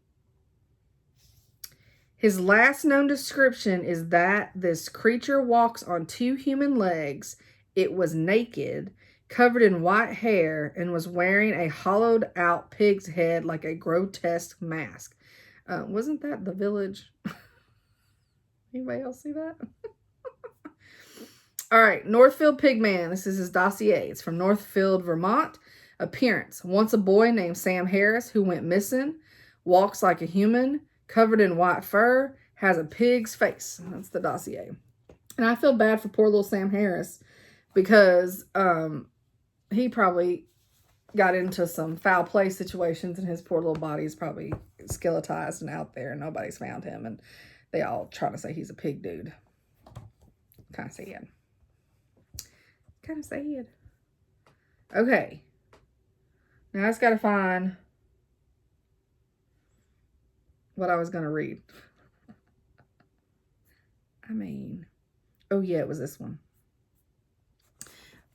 Speaker 1: His last known description is that this creature walks on 2 human legs. It was naked, covered in white hair, and was wearing a hollowed-out pig's head like a grotesque mask. Wasn't that The Village? Anybody else see that? All right, Northfield Pig Man. This is his dossier. It's from Northfield, Vermont. Appearance. Once a boy named Sam Harris who went missing. Walks like a human. Covered in white fur. Has a pig's face. That's the dossier. And I feel bad for poor little Sam Harris because he probably got into some foul play situations and his poor little body is probably skeletized and out there and nobody's found him. And they all trying to say he's a pig dude. Kind of sad. Okay. Now I just got to find what I was going to read. Oh yeah, it was this one.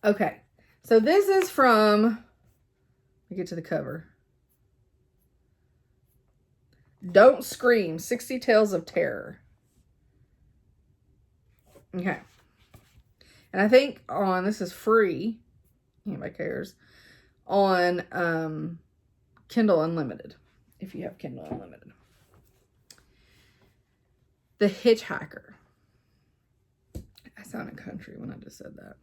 Speaker 1: Okay. So this is from, let me get to the cover. Don't Scream, 60 Tales of Terror. Okay. And I think this is free, anybody cares, on Kindle Unlimited, if you have Kindle Unlimited. The Hitchhiker. I sounded country when I just said that.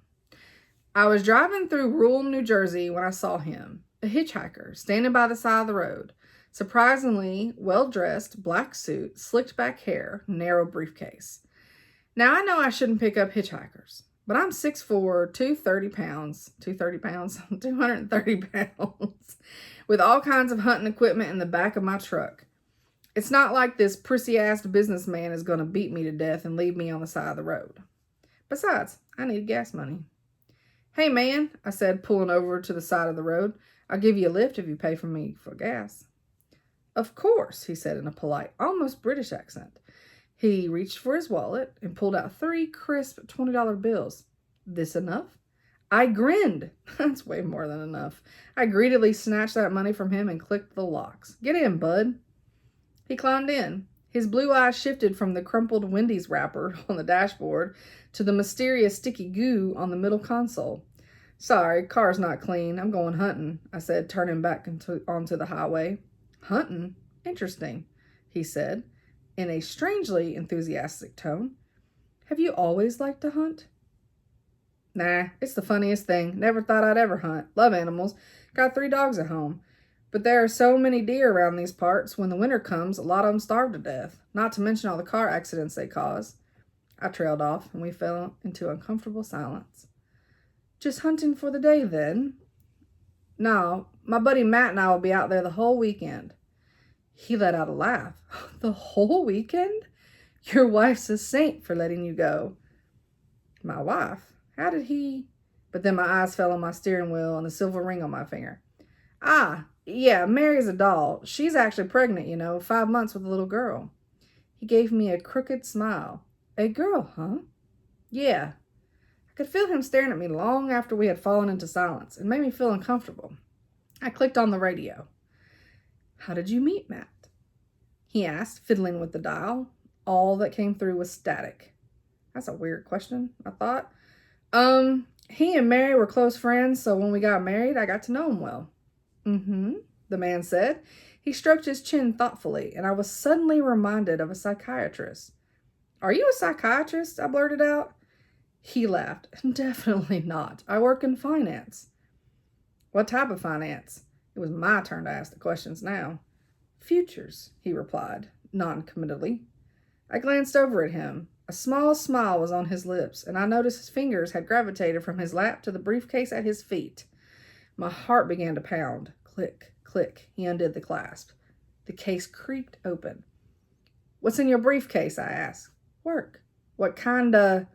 Speaker 1: I was driving through rural New Jersey when I saw him, a hitchhiker, standing by the side of the road. Surprisingly well-dressed, black suit, slicked back hair, narrow briefcase. Now, I know I shouldn't pick up hitchhikers, but I'm 6'4", 230 pounds, 230 pounds, with all kinds of hunting equipment in the back of my truck. It's not like this prissy-ass businessman is going to beat me to death and leave me on the side of the road. Besides, I need gas money. Hey, man, I said, pulling over to the side of the road. I'll give you a lift if you pay for me for gas. Of course, he said in a polite, almost British accent. He reached for his wallet and pulled out 3 crisp $20 bills. This enough? I grinned. That's way more than enough. I greedily snatched that money from him and clicked the locks. Get in, bud. He climbed in. His blue eyes shifted from the crumpled Wendy's wrapper on the dashboard to the mysterious sticky goo on the middle console. Sorry, car's not clean. I'm going hunting, I said, turning back onto the highway. Hunting? Interesting, he said, in a strangely enthusiastic tone. Have you always liked to hunt? Nah, it's the funniest thing. Never thought I'd ever hunt. Love animals. Got 3 dogs at home. But there are so many deer around these parts. When the winter comes, a lot of them starve to death. Not to mention all the car accidents they cause. I trailed off, and we fell into uncomfortable silence. Just hunting for the day, then? No, my buddy Matt and I will be out there the whole weekend. He let out a laugh. The whole weekend? Your wife's a saint for letting you go. My wife? How did he... But then my eyes fell on my steering wheel and the silver ring on my finger. Ah, yeah, Mary's a doll. She's actually pregnant, 5 months with a little girl. He gave me a crooked smile. A girl, huh? Yeah. I could feel him staring at me long after we had fallen into silence. It made me feel uncomfortable. I clicked on the radio. How did you meet Matt? He asked, fiddling with the dial. All that came through was static. That's a weird question, I thought. He and Mary were close friends, so when we got married, I got to know him well. Mm-hmm, the man said. He stroked his chin thoughtfully, and I was suddenly reminded of a psychiatrist. Are you a psychiatrist? I blurted out. He laughed. Definitely not. I work in finance. What type of finance? It was my turn to ask the questions now. Futures, he replied, non-committally. I glanced over at him. A small smile was on his lips, and I noticed his fingers had gravitated from his lap to the briefcase at his feet. My heart began to pound. Click, click. He undid the clasp. The case creaked open. What's in your briefcase? I asked. Work. What kinda...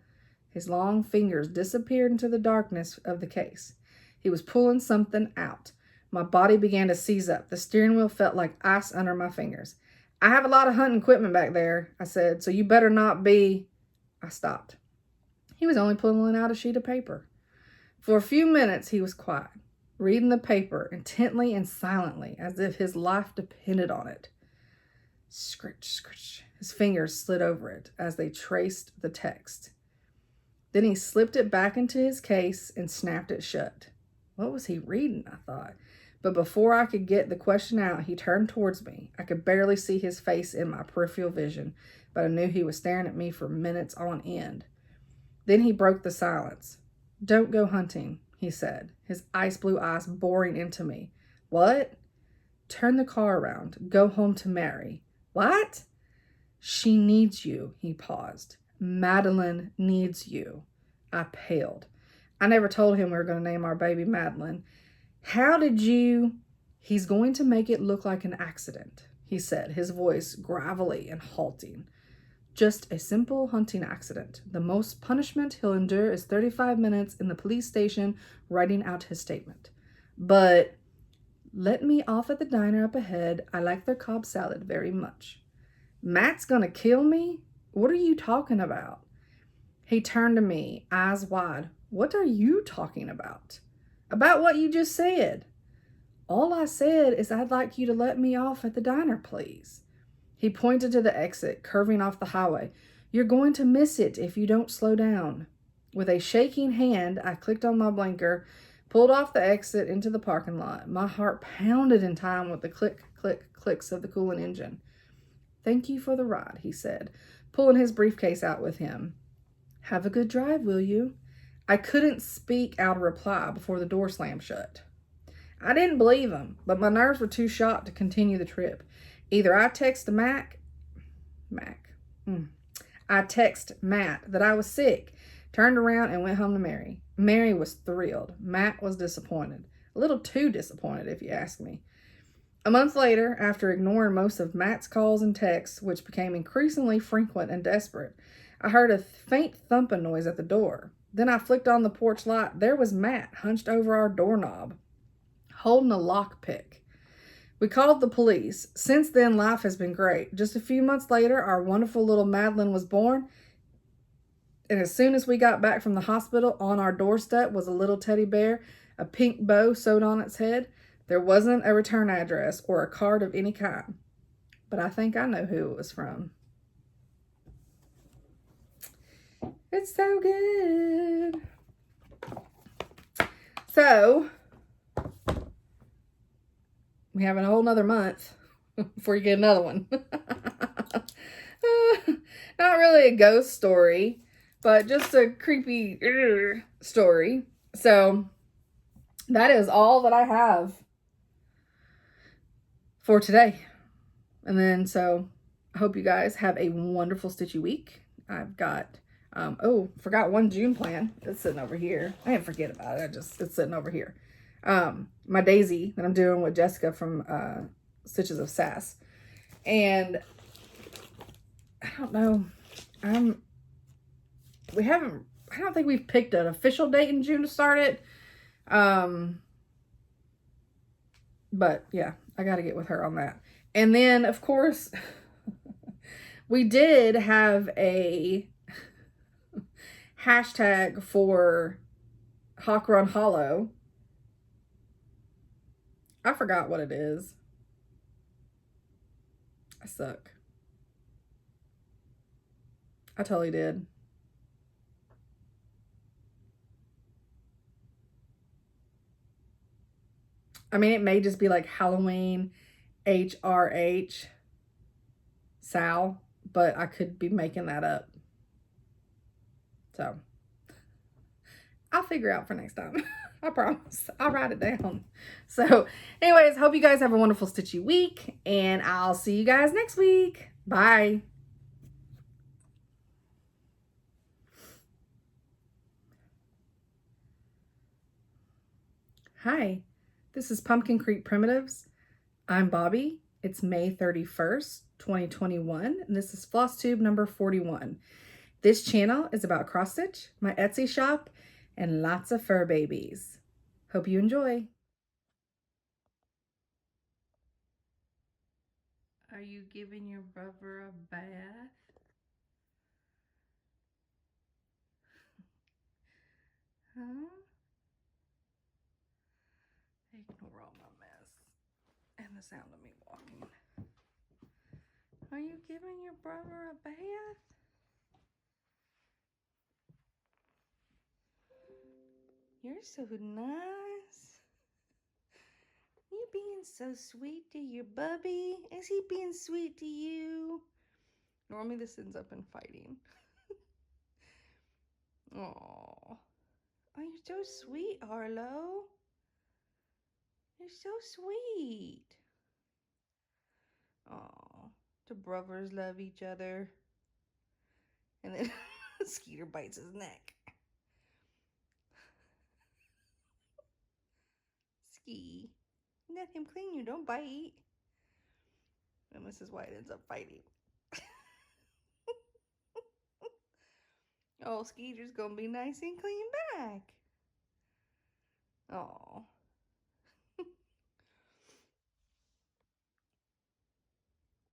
Speaker 1: His long fingers disappeared into the darkness of the case. He was pulling something out. My body began to seize up. The steering wheel felt like ice under my fingers. I have a lot of hunting equipment back there, I said, so you better not be... I stopped. He was only pulling out a sheet of paper. For a few minutes, he was quiet, reading the paper intently and silently, as if his life depended on it. Scritch, scritch. His fingers slid over it as they traced the text. Then he slipped it back into his case and snapped it shut. What was he reading, I thought. But before I could get the question out, he turned towards me. I could barely see his face in my peripheral vision, but I knew he was staring at me for minutes on end. Then he broke the silence. Don't go hunting, he said, his ice blue eyes boring into me. What? Turn the car around. Go home to Mary. What? She needs you, he paused. Madeline needs you. I paled. I never told him we were going to name our baby Madeline. How did you... He's going to make it look like an accident, he said, his voice gravelly and halting. Just a simple hunting accident. The most punishment he'll endure is 35 minutes in the police station writing out his statement. But let me off at the diner up ahead. I like their Cobb salad very much. Matt's gonna kill me? What are you talking about? He turned to me, eyes wide. What are you talking about? About what you just said. All I said is I'd like you to let me off at the diner, please. He pointed to the exit, curving off the highway. You're going to miss it if you don't slow down. With a shaking hand, I clicked on my blinker, pulled off the exit into the parking lot. My heart pounded in time with the click, click, clicks of the cooling engine. Thank you for the ride, he said, pulling his briefcase out with him. Have a good drive, will you? I couldn't speak out a reply before the door slammed shut. I didn't believe him, but my nerves were too shot to continue the trip. Either I text Matt that I was sick, turned around and went home to Mary. Mary was thrilled. Matt was disappointed. A little too disappointed, if you ask me. A month later, after ignoring most of Matt's calls and texts, which became increasingly frequent and desperate, I heard a faint thumping noise at the door. Then I flicked on the porch light. There was Matt, hunched over our doorknob, holding a lockpick. We called the police. Since then, life has been great. Just a few months later, our wonderful little Madeline was born, and as soon as we got back from the hospital, on our doorstep was a little teddy bear, a pink bow sewed on its head. There wasn't a return address or a card of any kind, but I think I know who it was from. It's so good. So, we have a whole nother month before you get another one. Not really a ghost story, but just a creepy story. So that is all that I have for today. And then, so I hope you guys have a wonderful stitchy week. I've got, forgot one June plan. It's sitting over here. I didn't forget about it. It's sitting over here. My daisy that I'm doing with Jessica from Stitches of Sass. And I don't know. I don't think we've picked an official date in June to start it. But yeah, I got to get with her on that. And then, of course, we did have a hashtag for Hawk Run Hollow. I forgot what it is. I suck. I totally did. I mean, it may just be like Halloween HRH Sal, but I could be making that up. So I'll figure out for next time. I promise. I'll write it down. So anyways, hope you guys have a wonderful stitchy week, and I'll see you guys next week. Bye. Hi, this is Pumpkin Creek Primitives. I'm Bobby. It's May 31st, 2021, and this is Flosstube number 41. This channel is about cross stitch, my Etsy shop, and lots of fur babies. Hope you enjoy. Are you giving your brother a bath? Huh? Ignore all my mess and the sound of me walking. Are you giving your brother a bath? You're so nice. You being so sweet to your bubby? Is he being sweet to you? Normally this ends up in fighting. Aww. Oh, you're so sweet, Arlo. You're so sweet. Aww. The brothers love each other. And then Skeeter bites his neck. Ski. Let him clean you, don't bite. And this is why it ends up fighting. Oh, Skeeter's gonna be nice and clean back. Oh.